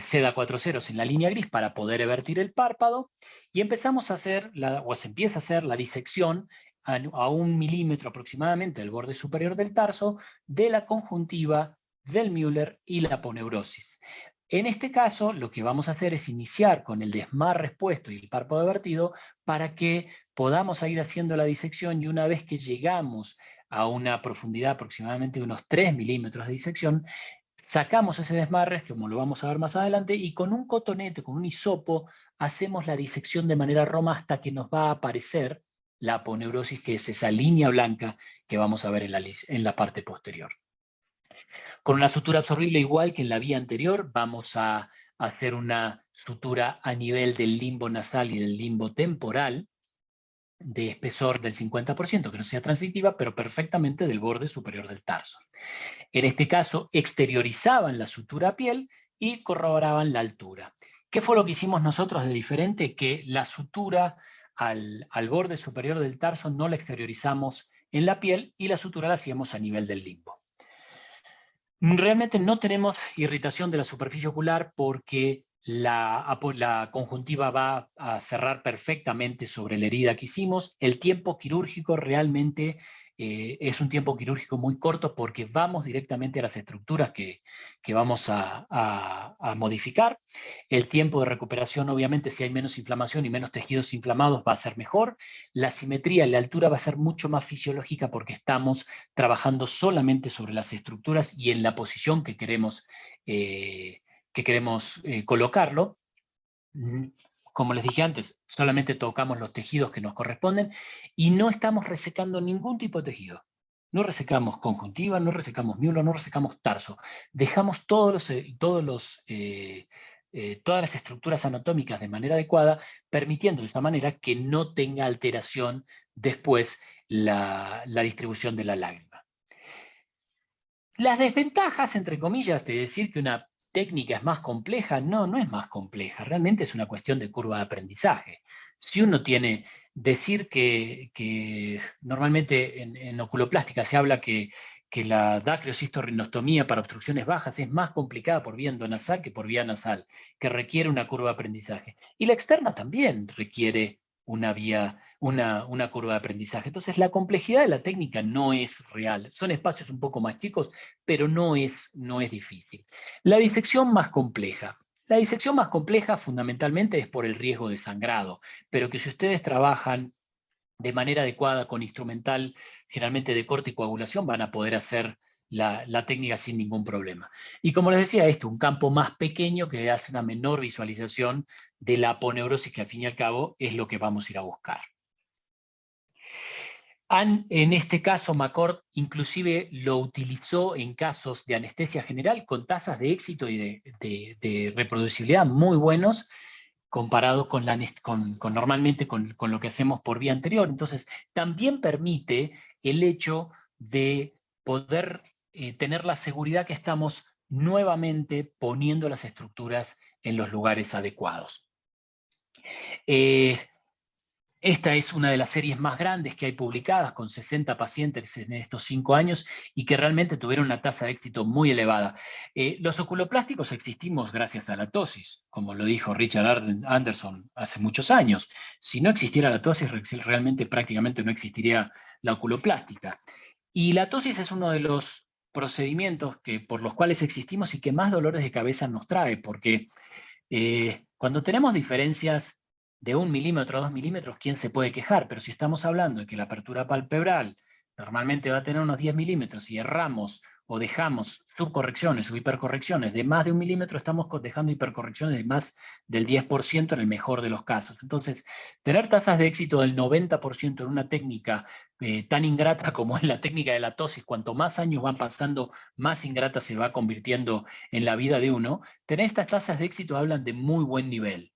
Speaker 1: seda 4 ceros en la línea gris para poder evertir el párpado, y empezamos a hacer, se empieza a hacer la disección a 1 milímetro aproximadamente del borde superior del tarso, de la conjuntiva, del Müller y la aponeurosis. En este caso, lo que vamos a hacer es iniciar con el desmarre expuesto y el párpado evertido para que podamos ir haciendo la disección, y una vez que llegamos a una profundidad aproximadamente de unos 3 milímetros de disección, sacamos ese desmarre, como lo vamos a ver más adelante, y con un cotonete, con un hisopo, hacemos la disección de manera roma hasta que nos va a aparecer la aponeurosis, que es esa línea blanca que vamos a ver en la parte posterior. Con una sutura absorbible igual que en la vía anterior, vamos a hacer una sutura a nivel del limbo nasal y del limbo temporal, de espesor del 50%, que no sea transmisiva, pero perfectamente del borde superior del tarso. En este caso, exteriorizaban la sutura a piel y corroboraban la altura. ¿Qué fue lo que hicimos nosotros de diferente? Que la sutura al borde superior del tarso no la exteriorizamos en la piel, y la sutura la hacíamos a nivel del limbo. Realmente no tenemos irritación de la superficie ocular, porque la conjuntiva va a cerrar perfectamente sobre la herida que hicimos. El tiempo quirúrgico realmente es un tiempo quirúrgico muy corto, porque vamos directamente a las estructuras que vamos a modificar. El tiempo de recuperación, obviamente, si hay menos inflamación y menos tejidos inflamados, va a ser mejor. La simetría y la altura va a ser mucho más fisiológica, porque estamos trabajando solamente sobre las estructuras y en la posición que queremos colocarlo. Como les dije antes, solamente tocamos los tejidos que nos corresponden, y no estamos resecando ningún tipo de tejido. No resecamos conjuntiva, no resecamos Müller, no resecamos tarso. Dejamos todas las estructuras anatómicas de manera adecuada, permitiendo de esa manera que no tenga alteración después la distribución de la lágrima. Las desventajas, entre comillas, de decir que una técnica es más compleja, no es más compleja, realmente es una cuestión de curva de aprendizaje. Si uno decir que normalmente en oculoplástica se habla que la dacriocistorrinostomía para obstrucciones bajas es más complicada por vía endonasal que por vía nasal, que requiere una curva de aprendizaje. Y la externa también requiere una una curva de aprendizaje. Entonces, la complejidad de la técnica no es real. Son espacios un poco más chicos, pero no es difícil. La disección más compleja. La disección más compleja fundamentalmente es por el riesgo de sangrado, pero que si ustedes trabajan de manera adecuada con instrumental, generalmente de corte y coagulación, van a poder hacer la técnica sin ningún problema. Y como les decía, un campo más pequeño que hace una menor visualización de la aponeurosis, que al fin y al cabo es lo que vamos a ir a buscar. En este caso, McCord inclusive lo utilizó en casos de anestesia general con tasas de éxito y de reproducibilidad muy buenos, comparado normalmente con lo que hacemos por vía anterior. Entonces, también permite el hecho de poder tener la seguridad que estamos nuevamente poniendo las estructuras en los lugares adecuados. Esta es una de las series más grandes que hay publicadas, con 60 pacientes en estos 5 años, y que realmente tuvieron una tasa de éxito muy elevada. Los oculoplásticos existimos gracias a la tosis, como lo dijo Richard Anderson hace muchos años. Si no existiera la tosis, realmente prácticamente no existiría la oculoplástica. Y la tosis es uno de los procedimientos por los cuales existimos y que más dolores de cabeza nos trae, porque cuando tenemos diferencias de 1 milímetro a 2 milímetros, ¿quién se puede quejar? Pero si estamos hablando de que la apertura palpebral normalmente va a tener unos 10 milímetros y erramos o dejamos subcorrecciones o hipercorrecciones de más de 1 milímetro, estamos dejando hipercorrecciones de más del 10% en el mejor de los casos. Entonces, tener tasas de éxito del 90% en una técnica tan ingrata como es la técnica de la tosis, cuanto más años van pasando, más ingrata se va convirtiendo en la vida de uno, tener estas tasas de éxito hablan de muy buen nivel.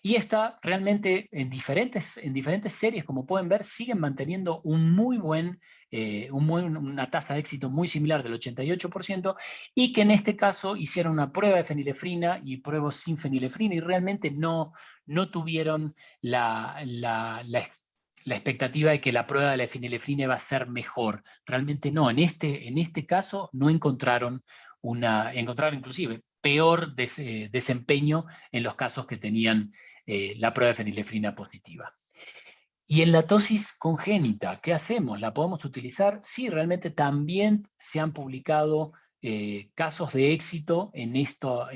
Speaker 1: Y esta realmente en diferentes series, como pueden ver, siguen manteniendo una tasa de éxito muy similar del 88%, y que en este caso hicieron una prueba de fenilefrina y pruebas sin fenilefrina y realmente no tuvieron la expectativa de que la prueba de la fenilefrina iba a ser mejor. Realmente no, en este caso no encontraron inclusive peor desempeño en los casos que tenían la prueba de fenilefrina positiva. Y en la tosis congénita, ¿qué hacemos? ¿La podemos utilizar? Sí, realmente también se han publicado casos de éxito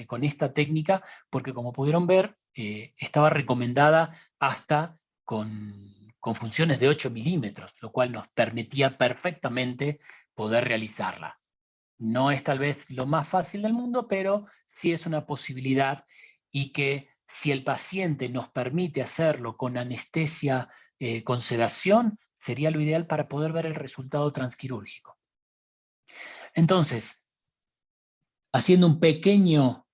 Speaker 1: con esta técnica, porque como pudieron ver, estaba recomendada hasta con funciones de 8 milímetros, lo cual nos permitía perfectamente poder realizarla. No es tal vez lo más fácil del mundo, pero sí es una posibilidad, y que si el paciente nos permite hacerlo con anestesia, con sedación, sería lo ideal para poder ver el resultado transquirúrgico. Entonces, haciendo un pequeño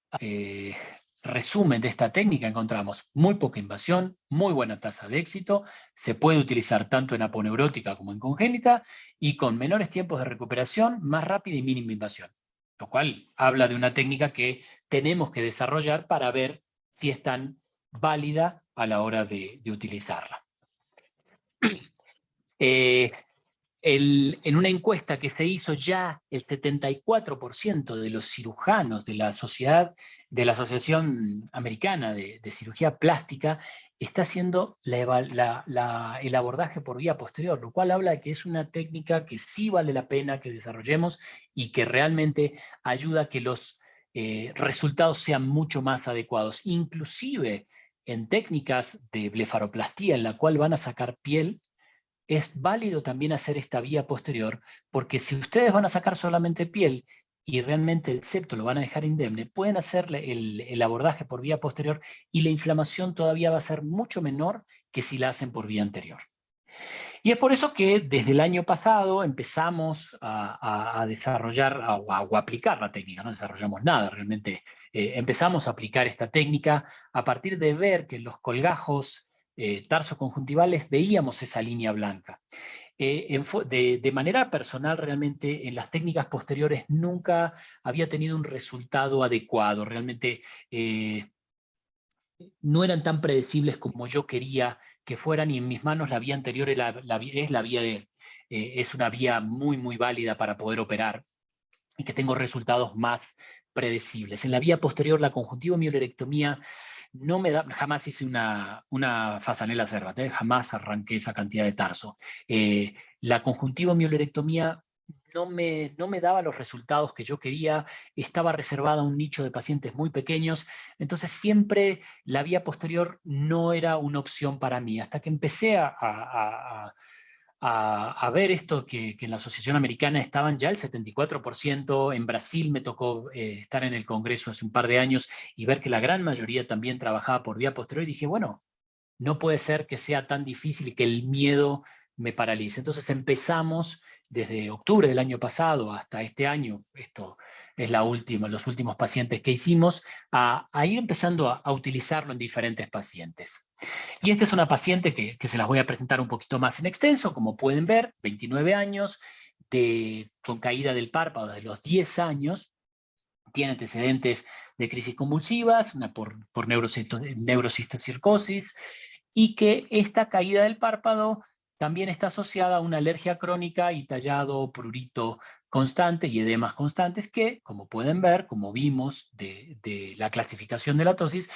Speaker 1: resumen de esta técnica, encontramos muy poca invasión, muy buena tasa de éxito, se puede utilizar tanto en aponeurótica como en congénita, y con menores tiempos de recuperación, más rápida y mínima invasión. Lo cual habla de una técnica que tenemos que desarrollar para ver si es tan válida a la hora de utilizarla. En una encuesta que se hizo, ya el 74% de los cirujanos de la Asociación Americana de Cirugía Plástica está haciendo el abordaje por vía posterior, lo cual habla de que es una técnica que sí vale la pena que desarrollemos y que realmente ayuda a que los resultados sean mucho más adecuados. Inclusive en técnicas de blefaroplastía, en la cual van a sacar piel, es válido también hacer esta vía posterior, porque si ustedes van a sacar solamente piel y realmente el septo lo van a dejar indemne, pueden hacer el abordaje por vía posterior y la inflamación todavía va a ser mucho menor que si la hacen por vía anterior. Y es por eso que desde el año pasado empezamos a desarrollar o a aplicar la técnica. No desarrollamos nada, realmente empezamos a aplicar esta técnica a partir de ver que en los colgajos tarsoconjuntivales veíamos esa línea blanca. De manera personal, realmente en las técnicas posteriores nunca había tenido un resultado adecuado. Realmente no eran tan predecibles como yo quería que fueran, y en mis manos la vía anterior es una vía muy, muy válida para poder operar, y que tengo resultados más predecibles. En la vía posterior, la conjuntivo-miulerectomía no me da, jamás hice una Fasanella cervate, jamás arranqué esa cantidad de tarso. La conjuntivo-miulerectomía no me daba los resultados que yo quería, estaba reservada a un nicho de pacientes muy pequeños, entonces siempre la vía posterior no era una opción para mí, hasta que empecé a ver esto que en la Asociación Americana estaban ya el 74%, en Brasil me tocó estar en el Congreso hace un par de años y ver que la gran mayoría también trabajaba por vía posterior, y dije, bueno, no puede ser que sea tan difícil y que el miedo me paralice. Entonces empezamos desde octubre del año pasado hasta este año, esto es los últimos pacientes que hicimos, a ir empezando a utilizarlo en diferentes pacientes. Y esta es una paciente que se las voy a presentar un poquito más en extenso, como pueden ver, 29 años, con caída del párpado de los 10 años, tiene antecedentes de crisis convulsivas, una por neurocistocircosis, y que esta caída del párpado también está asociada a una alergia crónica y tallado prurito constante y edemas constantes que, como pueden ver, como vimos de la clasificación de la tosis,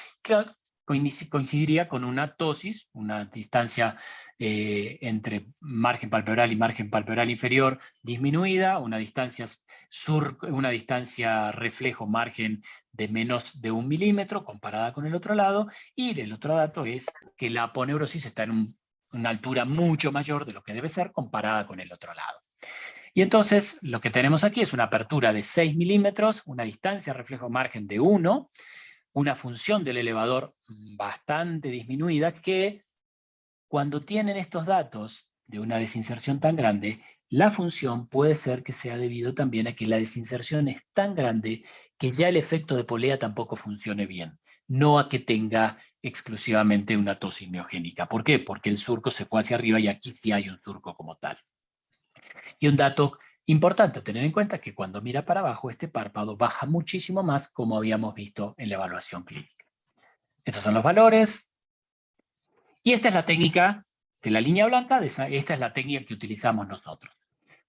Speaker 1: coincidiría con una tosis, una distancia entre margen palpebral y margen palpebral inferior disminuida, una distancia reflejo margen de menos de 1 milímetro comparada con el otro lado, y el otro dato es que la aponeurosis está en una altura mucho mayor de lo que debe ser comparada con el otro lado. Y entonces lo que tenemos aquí es una apertura de 6 milímetros, una distancia reflejo margen de 1, una función del elevador bastante disminuida, que cuando tienen estos datos de una desinserción tan grande, la función puede ser que sea debido también a que la desinserción es tan grande que ya el efecto de polea tampoco funcione bien, no a que tenga exclusivamente una tosis miogénica. ¿Por qué? Porque el surco se fue hacia arriba y aquí sí hay un surco como tal. Y un dato importante a tener en cuenta es que cuando mira para abajo, este párpado baja muchísimo más, como habíamos visto en la evaluación clínica. Estos son los valores. Y esta es la técnica de la línea blanca, esta es la técnica que utilizamos nosotros.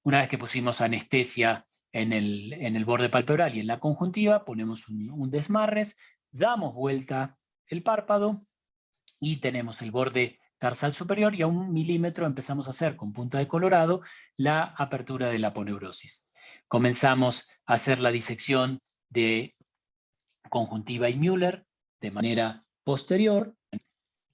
Speaker 1: Una vez que pusimos anestesia en el borde palpebral y en la conjuntiva, ponemos un desmarres, damos vuelta el párpado y tenemos el borde tarsal superior, y a 1 milímetro empezamos a hacer con punta de colorado la apertura de la aponeurosis. Comenzamos a hacer la disección de conjuntiva y Müller de manera posterior.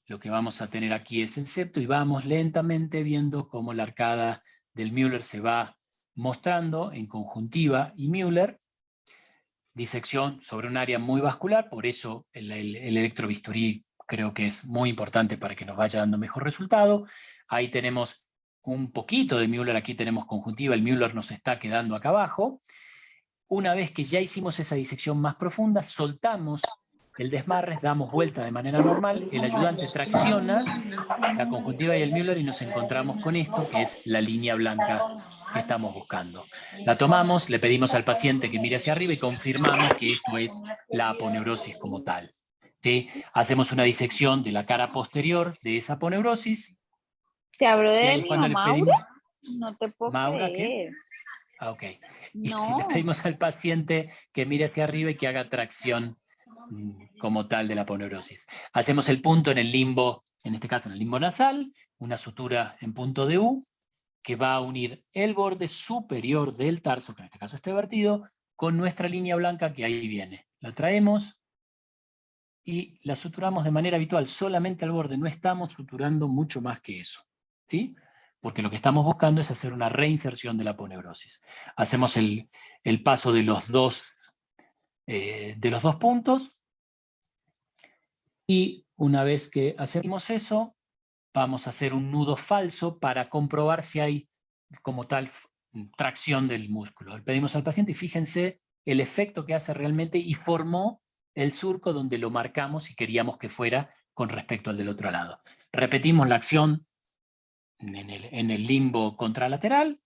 Speaker 1: Lo que vamos a tener aquí es el septo, y vamos lentamente viendo cómo la arcada del Müller se va mostrando en conjuntiva y Müller. Disección sobre un área muy vascular, por eso el electrobisturí creo que es muy importante para que nos vaya dando mejor resultado. Ahí tenemos un poquito de Müller, aquí tenemos conjuntiva, el Müller nos está quedando acá abajo. Una vez que ya hicimos esa disección más profunda, soltamos el desmarres, damos vuelta de manera normal, el ayudante tracciona la conjuntiva y el Müller y nos encontramos con esto, que es la línea blanca que estamos buscando. La tomamos, le pedimos al paciente que mire hacia arriba y confirmamos que esto es la aponeurosis como tal. ¿Sí? Hacemos una disección de la cara posterior de esa aponeurosis.
Speaker 3: ¿Te hablo
Speaker 1: Y ahí
Speaker 3: de
Speaker 1: es
Speaker 3: mi
Speaker 1: cuando le
Speaker 3: mamá,
Speaker 1: pedimos...
Speaker 3: No te puedo
Speaker 1: ¿Maura qué?
Speaker 3: creer.
Speaker 1: Ah, ok. Y
Speaker 3: No.
Speaker 1: le pedimos al paciente que mire hacia arriba y que haga tracción como tal de la aponeurosis. Hacemos el punto en el limbo, en este caso en el limbo nasal, una sutura en punto de U, que va a unir el borde superior del tarso, que en este caso esté vertido, con nuestra línea blanca que ahí viene. La traemos y la suturamos de manera habitual, solamente al borde, no estamos suturando mucho más que eso, ¿sí? Porque lo que estamos buscando es hacer una reinserción de la aponeurosis. Hacemos el paso de los dos puntos, y una vez que hacemos eso, vamos a hacer un nudo falso para comprobar si hay como tal tracción del músculo. Le pedimos al paciente y fíjense el efecto que hace realmente, y formó el surco donde lo marcamos y queríamos que fuera con respecto al del otro lado. Repetimos la acción en el limbo contralateral,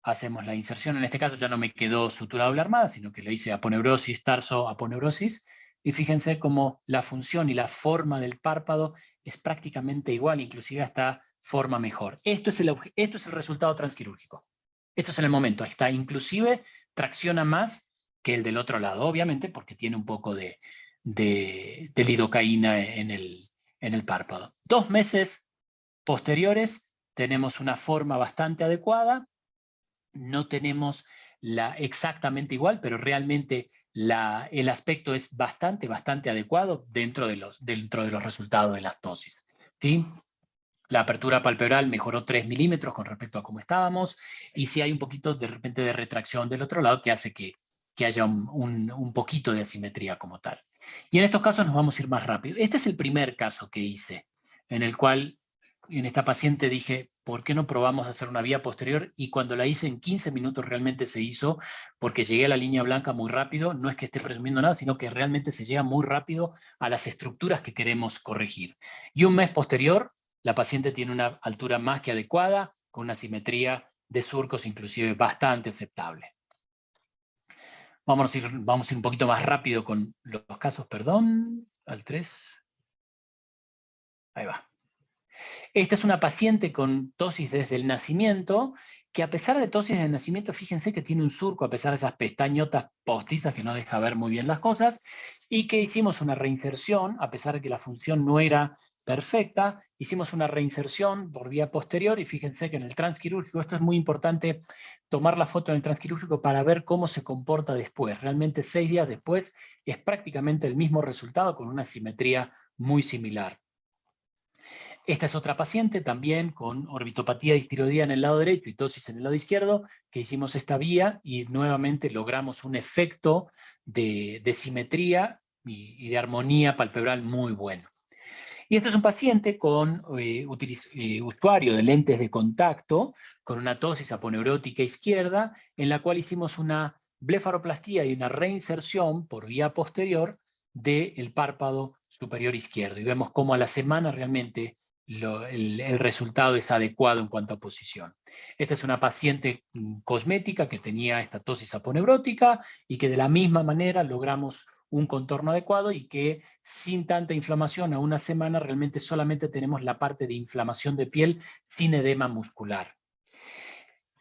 Speaker 1: hacemos la inserción, en este caso ya no me quedó sutura doble armada, sino que le hice aponeurosis, tarso, aponeurosis, y fíjense cómo la función y la forma del párpado es prácticamente igual, inclusive hasta forma mejor. Esto es el resultado transquirúrgico. Esto es en el momento, está inclusive tracciona más que el del otro lado, obviamente porque tiene un poco de lidocaína en el párpado. 2 meses posteriores tenemos una forma bastante adecuada, no tenemos exactamente igual, pero realmente el aspecto es bastante adecuado dentro de los resultados de la tosis, ¿sí? La apertura palpebral mejoró 3 milímetros con respecto a cómo estábamos, y sí hay un poquito de repente de retracción del otro lado que hace que haya un poquito de asimetría como tal. Y en estos casos nos vamos a ir más rápido. Este es el primer caso que hice, en el cual en esta paciente dije, ¿por qué no probamos hacer una vía posterior? Y cuando la hice en 15 minutos realmente se hizo, porque llegué a la línea blanca muy rápido, no es que esté presumiendo nada, sino que realmente se llega muy rápido a las estructuras que queremos corregir. Y un mes posterior, la paciente tiene una altura más que adecuada, con una simetría de surcos inclusive bastante aceptable. Vamos a ir un poquito más rápido con los casos, perdón, al 3. Ahí va. Esta es una paciente con tosis desde el nacimiento, que a pesar de tosis desde el nacimiento, fíjense que tiene un surco, a pesar de esas pestañotas postizas que no deja ver muy bien las cosas, y que hicimos una reinserción, a pesar de que la función no era perfecta, hicimos una reinserción por vía posterior, y fíjense que en el transquirúrgico, esto es muy importante, tomar la foto en el transquirúrgico para ver cómo se comporta después. Realmente 6 días después es prácticamente el mismo resultado con una simetría muy similar. Esta es otra paciente también con orbitopatía distiroidea en el lado derecho y tosis en el lado izquierdo, que hicimos esta vía y nuevamente logramos un efecto de simetría y de armonía palpebral muy bueno. Y este es un paciente con usuario de lentes de contacto, con una tosis aponeurótica izquierda, en la cual hicimos una blefaroplastía y una reinserción por vía posterior del párpado superior izquierdo. Y vemos cómo a la semana realmente el resultado es adecuado en cuanto a posición. Esta es una paciente cosmética que tenía esta tosis aponeurótica y que de la misma manera logramos un contorno adecuado y que sin tanta inflamación a una semana realmente solamente tenemos la parte de inflamación de piel sin edema muscular.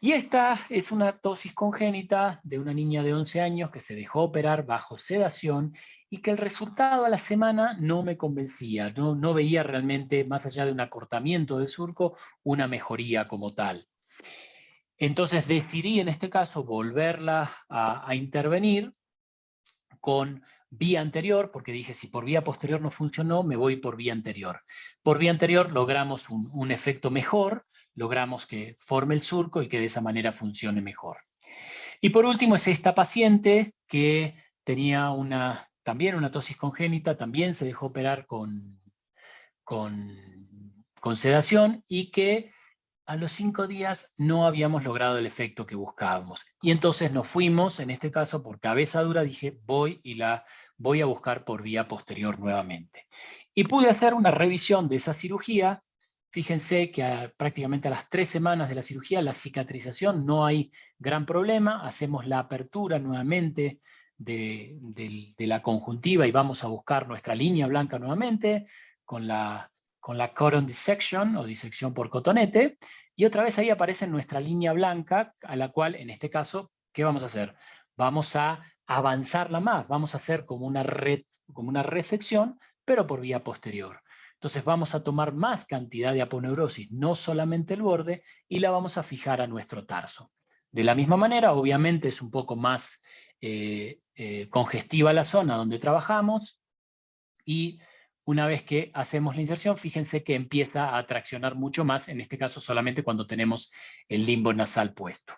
Speaker 1: Y esta es una tosis congénita de una niña de 11 años que se dejó operar bajo sedación y que el resultado a la semana no me convencía, no veía realmente, más allá de un acortamiento del surco, una mejoría como tal. Entonces decidí en este caso volverla a intervenir con vía anterior, porque dije, si por vía posterior no funcionó, me voy por vía anterior. Por vía anterior logramos un efecto mejor, logramos que forme el surco y que de esa manera funcione mejor. Y por último es esta paciente que tenía también una tosis congénita, también se dejó operar con sedación y que a los 5 días no habíamos logrado el efecto que buscábamos. Y entonces nos fuimos, en este caso por cabeza dura, dije voy y la voy a buscar por vía posterior nuevamente. Y pude hacer una revisión de esa cirugía. Fíjense que prácticamente a las 3 semanas de la cirugía, la cicatrización no hay gran problema. Hacemos la apertura nuevamente de la conjuntiva y vamos a buscar nuestra línea blanca nuevamente con la cotton dissection o disección por cotonete, y otra vez ahí aparece nuestra línea blanca, a la cual en este caso, ¿qué vamos a hacer? Vamos a avanzarla más, vamos a hacer como una resección, pero por vía posterior. Entonces vamos a tomar más cantidad de aponeurosis, no solamente el borde, y la vamos a fijar a nuestro tarso. De la misma manera, obviamente es un poco más congestiva la zona donde trabajamos, y una vez que hacemos la inserción, fíjense que empieza a traccionar mucho más, en este caso solamente cuando tenemos el limbo nasal puesto.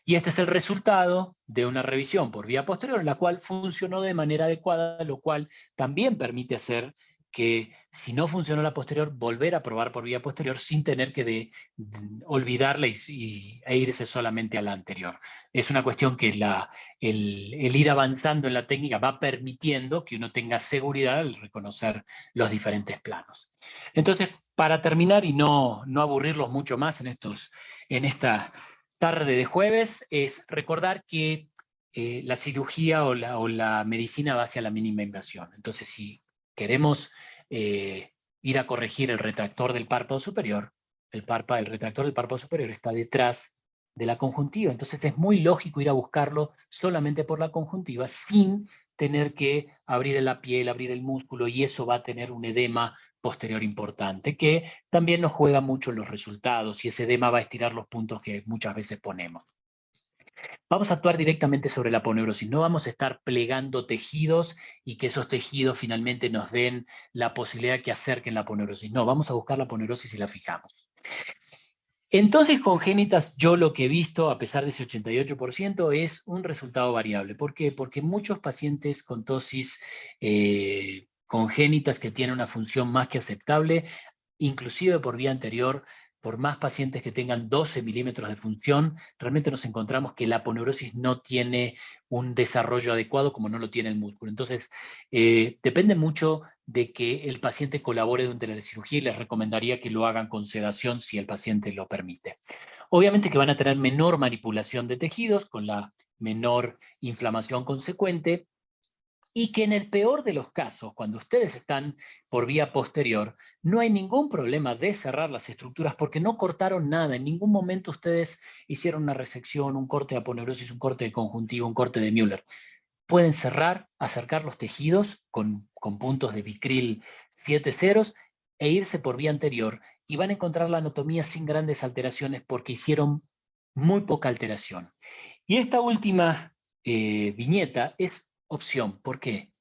Speaker 1: Y este es el resultado de una revisión por vía posterior, la cual funcionó de manera adecuada, lo cual también permite hacer que, si no funcionó la posterior, volver a probar por vía posterior sin tener que olvidarla e irse solamente a la anterior. Es una cuestión que el ir avanzando en la técnica va permitiendo que uno tenga seguridad al reconocer los diferentes planos. Entonces, para terminar y no aburrirlos mucho más en esta tarde de jueves, es recordar que la cirugía o la medicina va hacia la mínima invasión. Entonces, si queremos ir a corregir el retractor del párpado superior, el retractor del párpado superior está detrás de la conjuntiva. Entonces es muy lógico ir a buscarlo solamente por la conjuntiva sin tener que abrir la piel, abrir el músculo, y eso va a tener un edema posterior importante, que también nos juega mucho en los resultados, y ese edema va a estirar los puntos que muchas veces ponemos. Vamos a actuar directamente sobre la aponeurosis, no vamos a estar plegando tejidos y que esos tejidos finalmente nos den la posibilidad que acerquen la aponeurosis. No, vamos a buscar la aponeurosis y la fijamos. Entonces, congénitas, yo lo que he visto, a pesar de ese 88%, es un resultado variable. ¿Por qué? Porque muchos pacientes con tosis congénitas que tienen una función más que aceptable, inclusive por vía anterior, por más pacientes que tengan 12 milímetros de función, realmente nos encontramos que la aponeurosis no tiene un desarrollo adecuado como no lo tiene el músculo. Entonces, depende mucho de que el paciente colabore durante la cirugía, y les recomendaría que lo hagan con sedación si el paciente lo permite. Obviamente que van a tener menor manipulación de tejidos, con la menor inflamación consecuente, y que en el peor de los casos, cuando ustedes están por vía posterior, no hay ningún problema de cerrar las estructuras porque no cortaron nada. En ningún momento ustedes hicieron una resección, un corte de aponeurosis, un corte de conjuntivo, un corte de Müller. Pueden cerrar, acercar los tejidos con puntos de Vicryl 7 ceros e irse por vía anterior, y van a encontrar la anatomía sin grandes alteraciones porque hicieron muy poca alteración. Y esta última viñeta es opción. ¿Por qué?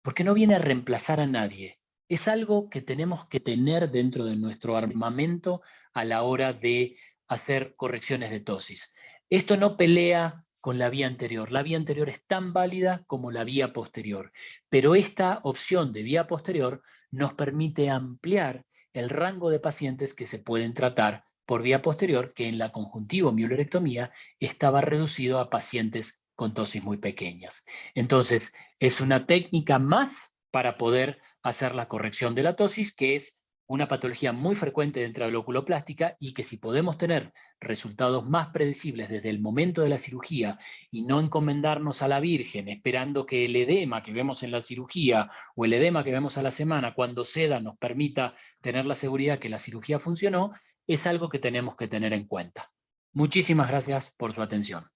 Speaker 1: Porque no viene a reemplazar a nadie. Es algo que tenemos que tener dentro de nuestro armamento a la hora de hacer correcciones de tosis. Esto no pelea con la vía anterior. La vía anterior es tan válida como la vía posterior. Pero esta opción de vía posterior nos permite ampliar el rango de pacientes que se pueden tratar por vía posterior, que en la conjuntivo müllerectomía estaba reducido a pacientes con tosis muy pequeñas. Entonces, es una técnica más para poder hacer la corrección de la tosis, que es una patología muy frecuente dentro de la oculoplástica, y que si podemos tener resultados más predecibles desde el momento de la cirugía y no encomendarnos a la Virgen esperando que el edema que vemos en la cirugía o el edema que vemos a la semana cuando ceda nos permita tener la seguridad que la cirugía funcionó, es algo que tenemos que tener en cuenta. Muchísimas gracias por su atención.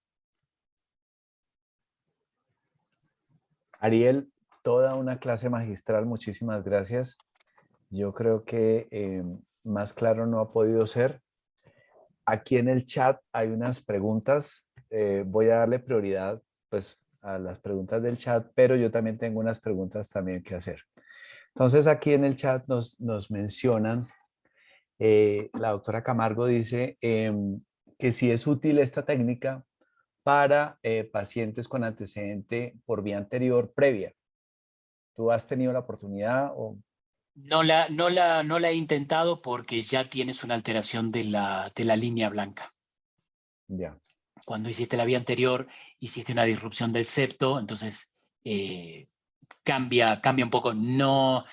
Speaker 4: Ariel, toda una clase magistral, muchísimas gracias. Yo creo que más claro no ha podido ser. Aquí en el chat hay unas preguntas. Voy a darle prioridad pues, a las preguntas del chat, pero yo también tengo unas preguntas también que hacer. Entonces aquí en el chat nos mencionan, la doctora Camargo dice que si es útil esta técnica para pacientes con antecedente por vía anterior previa. ¿Tú has tenido la oportunidad?
Speaker 1: No la he intentado porque ya tienes una alteración de la línea blanca.
Speaker 4: Ya.
Speaker 1: Cuando hiciste la vía anterior, hiciste una disrupción del septo, entonces cambia un poco. No,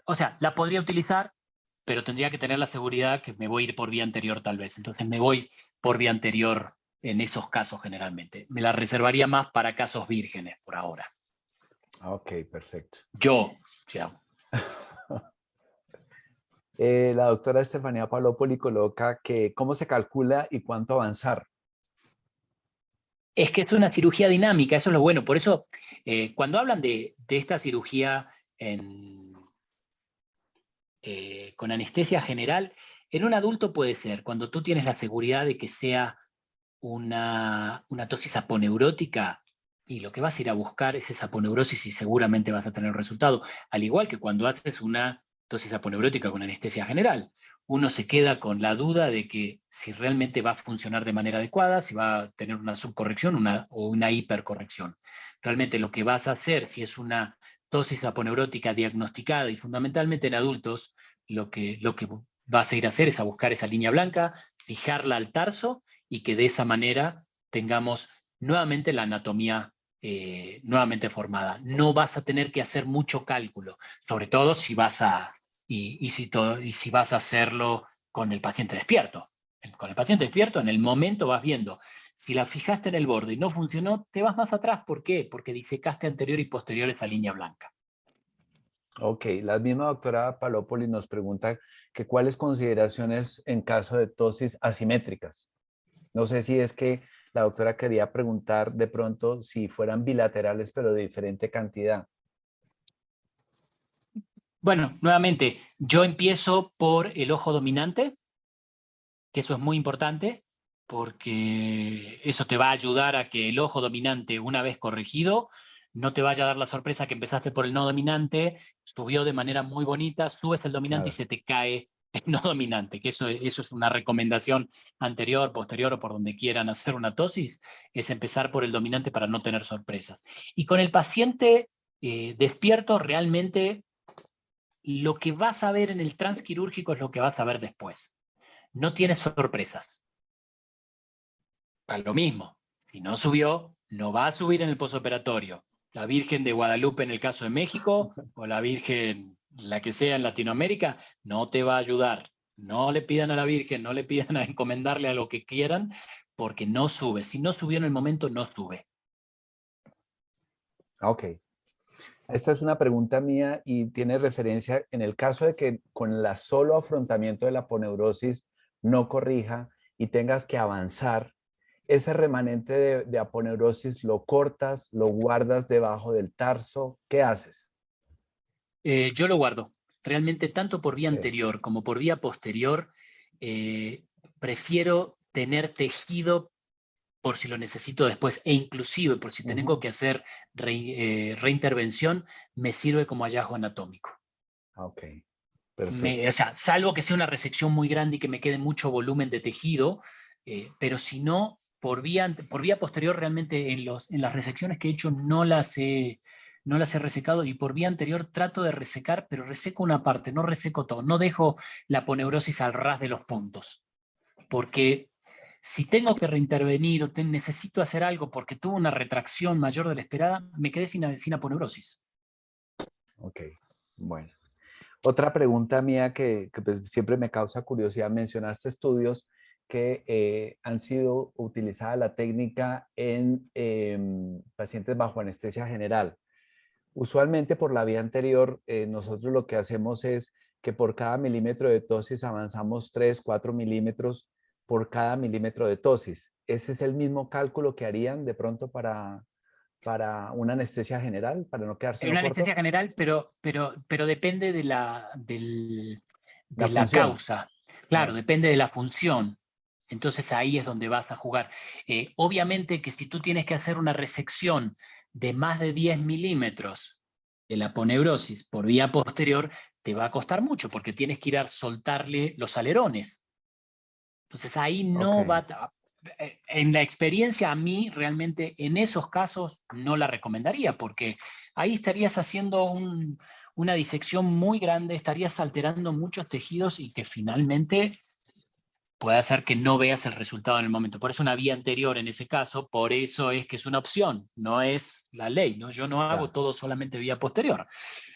Speaker 1: o sea, la podría utilizar, pero tendría que tener la seguridad que me voy a ir por vía anterior tal vez. Entonces me voy por vía anterior en esos casos generalmente. Me la reservaría más para casos vírgenes por ahora.
Speaker 4: Ok, perfecto.
Speaker 1: Yo, ya.
Speaker 4: La doctora Estefanía Palopoli coloca que cómo se calcula y cuánto avanzar.
Speaker 1: Es que es una cirugía dinámica, eso es lo bueno. Por eso, cuando hablan de esta cirugía con anestesia general, en un adulto puede ser, cuando tú tienes la seguridad de que sea una tosis aponeurótica, y lo que vas a ir a buscar es esa aponeurosis y seguramente vas a tener resultado. Al igual que cuando haces una tosis aponeurótica con anestesia general, uno se queda con la duda de que si realmente va a funcionar de manera adecuada, si va a tener una subcorrección o una hipercorrección. Realmente lo que vas a hacer, si es una tosis aponeurótica diagnosticada y fundamentalmente en adultos, lo que vas a ir a hacer es a buscar esa línea blanca, fijarla al tarso, y que de esa manera tengamos nuevamente la anatomía nuevamente formada. No vas a tener que hacer mucho cálculo, sobre todo si vas a, si vas a hacerlo con el paciente despierto. Con el paciente despierto, en el momento vas viendo. Si la fijaste en el borde y no funcionó, te vas más atrás. ¿Por qué? Porque disecaste anterior y posterior esa línea blanca.
Speaker 4: Ok, la misma doctora Palopoli nos pregunta que cuáles consideraciones en caso de tosis asimétricas. No sé si es que la doctora quería preguntar de pronto si fueran bilaterales, pero de diferente cantidad.
Speaker 1: Bueno, nuevamente, yo empiezo por el ojo dominante, que eso es muy importante, porque eso te va a ayudar a que el ojo dominante, una vez corregido, no te vaya a dar la sorpresa que empezaste por el no dominante, subió de manera muy bonita, subes el dominante y
Speaker 4: Claro.
Speaker 1: se te cae el no dominante, que eso es una recomendación anterior, posterior o por donde quieran hacer una tosis, es empezar por el dominante para no tener sorpresas. Y con el paciente despierto, realmente lo que vas a ver en el transquirúrgico es lo que vas a ver después. No tienes sorpresas. Para lo mismo, si no subió, no va a subir en el posoperatorio. La Virgen de Guadalupe en el caso de México, o la Virgen, la que sea en Latinoamérica, no te va a ayudar. No le pidan a la Virgen, no le pidan a encomendarle a lo que quieran, porque no sube. Si no subió en el momento, no sube.
Speaker 4: Ok. Esta es una pregunta mía y tiene referencia en el caso de que con el solo afrontamiento de la aponeurosis no corrija y tengas que avanzar, ese remanente de aponeurosis lo cortas, lo guardas debajo del tarso, ¿qué haces?
Speaker 1: Yo lo guardo. Realmente, tanto por vía
Speaker 4: Sí.
Speaker 1: anterior como por vía posterior, prefiero tener tejido por si lo necesito después, e inclusive por si tengo que hacer reintervención, me sirve como hallazgo anatómico.
Speaker 4: Ok, perfecto.
Speaker 1: O sea, salvo que sea una resección muy grande y que me quede mucho volumen de tejido, pero si no, por vía posterior realmente en las resecciones que he hecho no las he resecado, y por vía anterior trato de resecar, pero reseco una parte, no reseco todo, no dejo la aponeurosis al ras de los puntos, porque si tengo que reintervenir o necesito hacer algo porque tuve una retracción mayor de la esperada, me quedé sin aponeurosis.
Speaker 4: Ok, bueno. Otra pregunta mía que pues siempre me causa curiosidad. Mencionaste estudios que han sido utilizada la técnica en pacientes bajo anestesia general. Usualmente por la vía anterior, nosotros lo que hacemos es que por cada milímetro de tosis avanzamos 3, 4 milímetros por cada milímetro de tosis. ¿Ese es el mismo cálculo que harían de pronto para una anestesia general, para no
Speaker 1: En
Speaker 4: quedárselo
Speaker 1: una
Speaker 4: corto?
Speaker 1: anestesia general, pero depende de
Speaker 4: La
Speaker 1: la
Speaker 4: función.
Speaker 1: causa. Claro,
Speaker 4: Claro.
Speaker 1: depende de la función. Entonces ahí es donde vas a jugar. Obviamente que si tú tienes que hacer una resección de más de 10 milímetros de la aponeurosis por vía posterior, te va a costar mucho porque tienes que ir a soltarle los alerones. Entonces ahí
Speaker 4: Ok.
Speaker 1: no va en la experiencia a mí realmente en esos casos no la recomendaría, porque ahí estarías haciendo una disección muy grande, estarías alterando muchos tejidos y que finalmente puede hacer que no veas el resultado en el momento. Por eso una vía anterior en ese caso, por eso es que es una opción, no es la ley, ¿no? Yo no hago
Speaker 4: Ya.
Speaker 1: todo solamente vía posterior.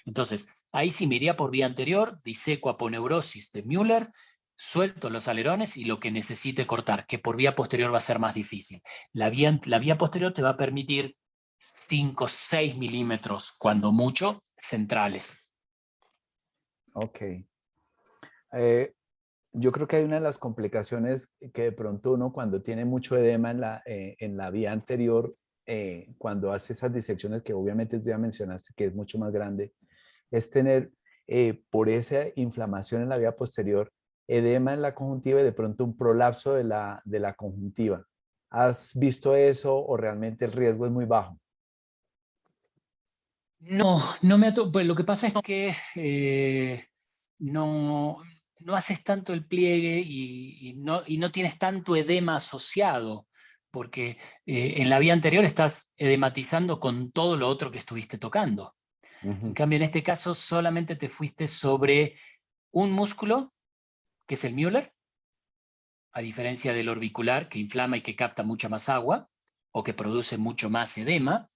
Speaker 1: Entonces, ahí sí me iría por vía anterior, diseco aponeurosis de Müller, suelto los alerones y lo que necesite cortar, que por vía posterior va a ser más difícil. La vía posterior te va a permitir 5, 6 milímetros, cuando mucho, centrales.
Speaker 4: Ok. Eh, yo creo que hay una de las complicaciones que de pronto uno cuando tiene mucho edema en la vía anterior, cuando hace esas disecciones que obviamente ya mencionaste que es mucho más grande, es tener por esa inflamación en la vía posterior, edema en la conjuntiva y de pronto un prolapso de la conjuntiva. ¿Has visto eso o realmente el riesgo es muy bajo?
Speaker 1: No, pues lo que pasa es que no haces tanto el pliegue y no tienes tanto edema asociado, porque en la vía anterior estás edematizando con todo lo otro que estuviste tocando. En
Speaker 4: Ujú.
Speaker 1: cambio, en este caso solamente te fuiste sobre un músculo, que es el Müller, a diferencia del orbicular, que inflama y que capta mucha más agua, o que produce mucho más edema,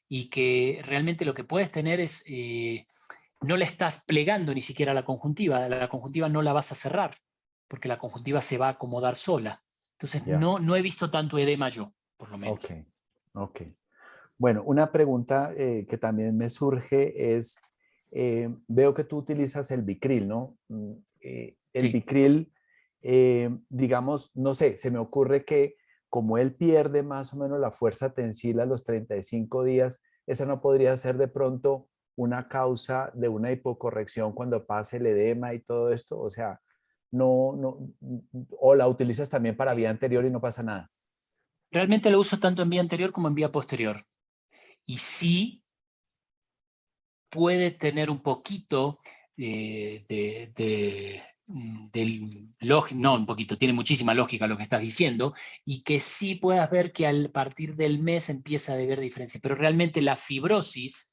Speaker 1: y que realmente lo que puedes tener es, no le estás plegando ni siquiera a la conjuntiva no la vas a cerrar, porque la conjuntiva se va a acomodar sola. Entonces
Speaker 4: Ya,
Speaker 1: no he visto tanto edema yo, por lo
Speaker 4: ok,
Speaker 1: menos.
Speaker 4: ok. Bueno, una pregunta que también me surge es, veo que tú utilizas el Bicril, ¿no? el
Speaker 1: Sí.
Speaker 4: Vicril, digamos, no sé, se me ocurre que como él pierde más o menos la fuerza tensil a los 35 días, esa no podría ser de pronto una causa de una hipocorrección cuando pase el edema y todo esto, o sea, o la utilizas también para vía anterior y no pasa nada.
Speaker 1: Realmente lo uso tanto en vía anterior como en vía posterior. Y sí puede tener un poquito no un poquito, tiene muchísima lógica lo que estás diciendo, y que sí puedas ver que al partir del mes empieza a haber diferencia, pero realmente la fibrosis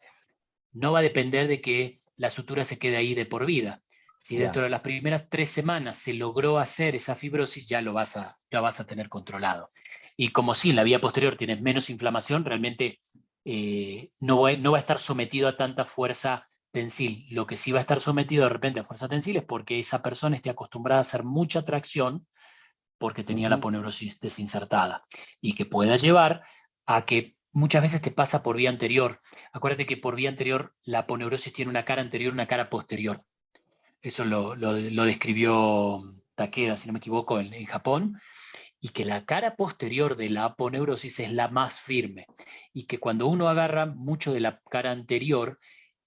Speaker 1: no va a depender de que la sutura se quede ahí de por vida. Si dentro
Speaker 4: Ya.
Speaker 1: de las primeras 3 semanas se logró hacer esa fibrosis, ya ya vas a tener controlado. Y como sí, en la vía posterior tienes menos inflamación, realmente no va a estar sometido a tanta fuerza tensil. Lo que sí va a estar sometido de repente a fuerza tensil es porque esa persona esté acostumbrada a hacer mucha tracción porque tenía la
Speaker 4: Ujú.
Speaker 1: aponeurosis desinsertada, y que pueda llevar a que muchas veces te pasa por vía anterior. Acuérdate que por vía anterior la aponeurosis tiene una cara anterior y una cara posterior. Eso lo describió Takeda, si no me equivoco, en Japón, y que la cara posterior de la aponeurosis es la más firme, y que cuando uno agarra mucho de la cara anterior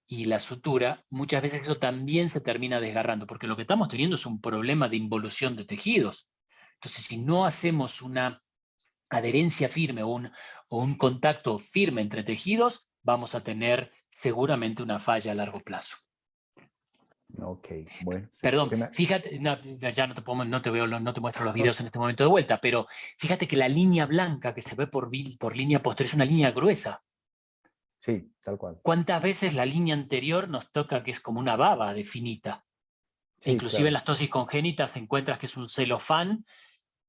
Speaker 1: y la sutura, muchas veces eso también se termina desgarrando, porque lo que estamos teniendo es un problema de involución de tejidos. Entonces, si no hacemos una adherencia firme o un contacto firme entre tejidos, vamos a tener seguramente una falla a largo plazo.
Speaker 4: Ok, bueno,
Speaker 1: Perdón, fíjate, ya no te veo, no te muestro los videos en este momento de vuelta, pero fíjate que la línea blanca que se ve por línea posterior es una línea gruesa.
Speaker 4: Sí, tal cual.
Speaker 1: ¿Cuántas veces la línea anterior nos toca que es como una baba de finita? E
Speaker 4: Sí,
Speaker 1: inclusive en
Speaker 4: claro.
Speaker 1: las tosis congénitas encuentras que es un celofán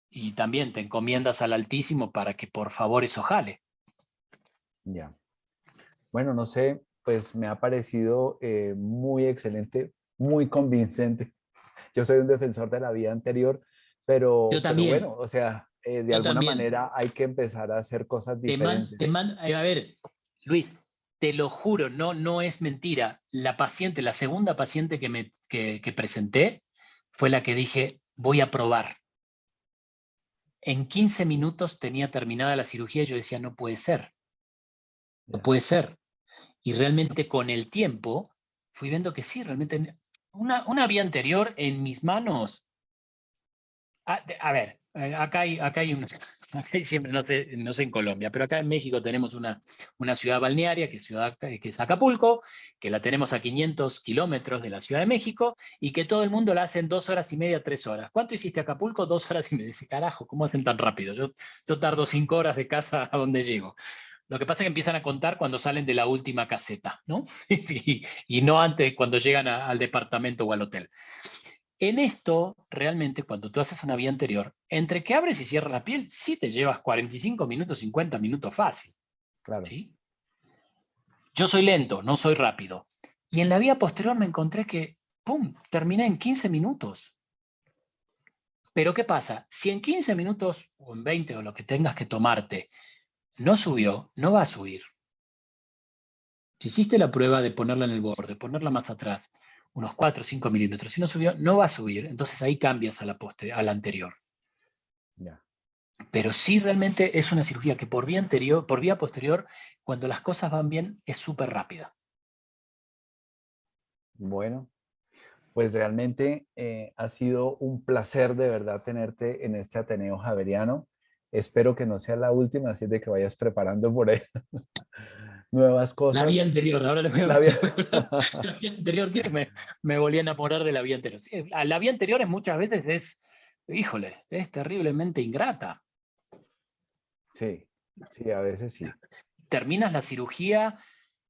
Speaker 1: y también te encomiendas al Altísimo para que por favor eso jale.
Speaker 4: Ya. Bueno, no sé, pues me ha parecido muy excelente, muy convincente. Yo soy un defensor de la vida anterior,
Speaker 1: Yo
Speaker 4: pero bueno,
Speaker 1: también,
Speaker 4: o sea, de
Speaker 1: yo
Speaker 4: alguna
Speaker 1: también.
Speaker 4: manera hay que empezar a hacer cosas diferentes.
Speaker 1: A ver, Luis, te lo juro, no es mentira. La segunda paciente que presenté fue la que dije, voy a probar. En 15 minutos tenía terminada la cirugía y yo decía, no puede ser, no
Speaker 4: Ya.
Speaker 1: puede ser. Y realmente con el tiempo fui viendo que sí, realmente una vía anterior en mis manos. A ver, acá hay acá hay siempre, no sé en Colombia, pero acá en México tenemos una ciudad balnearia que es Acapulco, que la tenemos a 500 kilómetros de la Ciudad de México y que todo el mundo la hace en 2 horas y media, 3 horas. ¿Cuánto hiciste Acapulco? 2 horas y media. Dice, carajo, ¿cómo hacen tan rápido? Yo tardo 5 horas de casa a donde llego. Lo que pasa es que empiezan a contar cuando salen de la última caseta, ¿no? y no antes cuando llegan al departamento o al hotel. En esto, realmente, cuando tú haces una vía anterior, entre que abres y cierras la piel, sí te llevas 45 minutos, 50 minutos fácil.
Speaker 4: Claro.
Speaker 1: ¿Sí? Yo soy lento, no soy rápido. Y en la vía posterior me encontré que, ¡pum!, terminé en 15 minutos. Pero ¿qué pasa? Si en 15 minutos o en 20 o lo que tengas que tomarte no subió, no va a subir. Si hiciste la prueba de ponerla en el borde, ponerla más atrás, unos 4 o 5 milímetros, si no subió, no va a subir. Entonces ahí cambias a la anterior.
Speaker 4: Ya.
Speaker 1: Pero sí realmente es una cirugía que por vía posterior, cuando las cosas van bien, es súper rápida.
Speaker 4: Bueno, pues realmente ha sido un placer de verdad tenerte en este Ateneo Javeriano. Espero que no sea la última, así de que vayas preparando por ahí nuevas
Speaker 1: La vía
Speaker 4: cosas.
Speaker 1: anterior, ahora
Speaker 4: La vida.
Speaker 1: le voy a hablar de la vía anterior, que me volví a enamorar de la vía anterior. Sí, la vía anterior muchas veces híjole, es terriblemente ingrata.
Speaker 4: Sí, sí, a veces sí.
Speaker 1: Terminas la cirugía,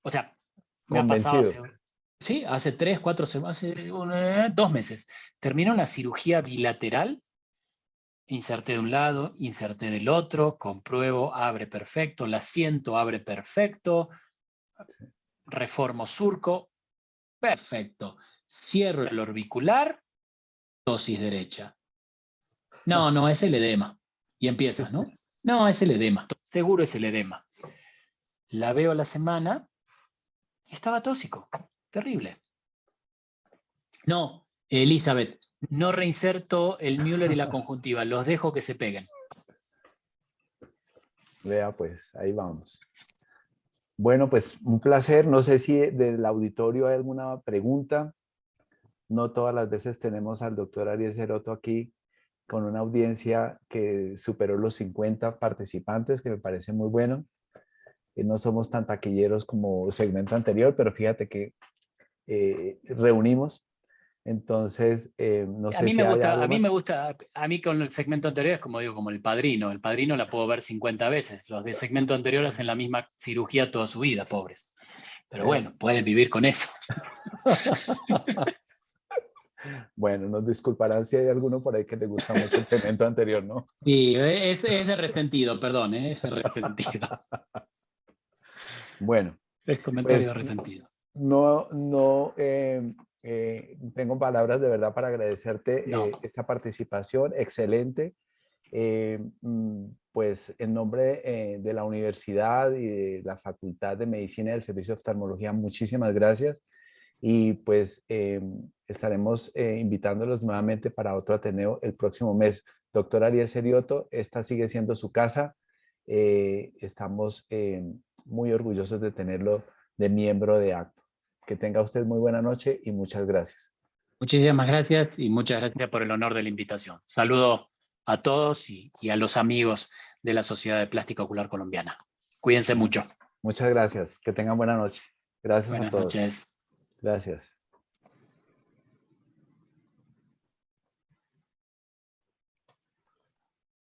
Speaker 1: o sea, me ha pasado
Speaker 4: Convencido.
Speaker 1: hace 3, 4 semanas, hace 2 meses. Termina una cirugía bilateral. Inserté de un lado, inserté del otro, compruebo, abre perfecto, la siento, abre perfecto, reformo surco, perfecto. Cierro el orbicular, dosis derecha. No, es el edema. Y empiezas, ¿no? No, es el edema, seguro es el edema. La veo a la semana y estaba tóxico, terrible. No, Elizabeth, No reinserto el Müller y la conjuntiva, los dejo que se peguen.
Speaker 4: Vea, pues, ahí vamos. Bueno, pues un placer. No sé si del auditorio hay alguna pregunta. No todas las veces tenemos al doctor Ariel Ceroto aquí con una audiencia que superó los 50 participantes, que me parece muy bueno. No somos tan taquilleros como el segmento anterior, pero fíjate que reunimos. Entonces, no
Speaker 1: A
Speaker 4: sé
Speaker 1: mí
Speaker 4: si
Speaker 1: me
Speaker 4: hay
Speaker 1: gusta,
Speaker 4: algo
Speaker 1: a mí
Speaker 4: más.
Speaker 1: me gusta, a mí con el segmento anterior es como digo, como el Padrino. El Padrino la puedo ver 50 veces. Los de segmento anterior hacen la misma cirugía toda su vida, pobres. Pero bueno, pueden vivir con eso.
Speaker 4: Bueno, nos disculparán si hay alguno por ahí que le gusta mucho el segmento anterior, ¿no?
Speaker 1: Sí, es de resentido, perdón, es de resentido.
Speaker 4: Bueno,
Speaker 1: Es comentario de
Speaker 4: pues
Speaker 1: resentido.
Speaker 4: no tengo palabras de verdad para agradecerte
Speaker 1: No,
Speaker 4: esta participación, excelente. Pues en nombre de la universidad y de la Facultad de Medicina y del Servicio de Oftalmología, muchísimas gracias. Y pues estaremos invitándolos nuevamente para otro Ateneo el próximo mes. Doctor Ariel Ceroto, esta sigue siendo su casa. Estamos muy orgullosos de tenerlo de miembro de ACTO. Que tenga usted muy buena noche y muchas gracias.
Speaker 1: muchísimas gracias y muchas gracias por el honor de la invitación. Saludo a todos y a los amigos de la Sociedad de Plástica Ocular Colombiana. Cuídense mucho.
Speaker 4: Muchas gracias. Que tengan buena noche. Gracias a
Speaker 1: Buenas
Speaker 4: todos.
Speaker 1: noches.
Speaker 4: Gracias.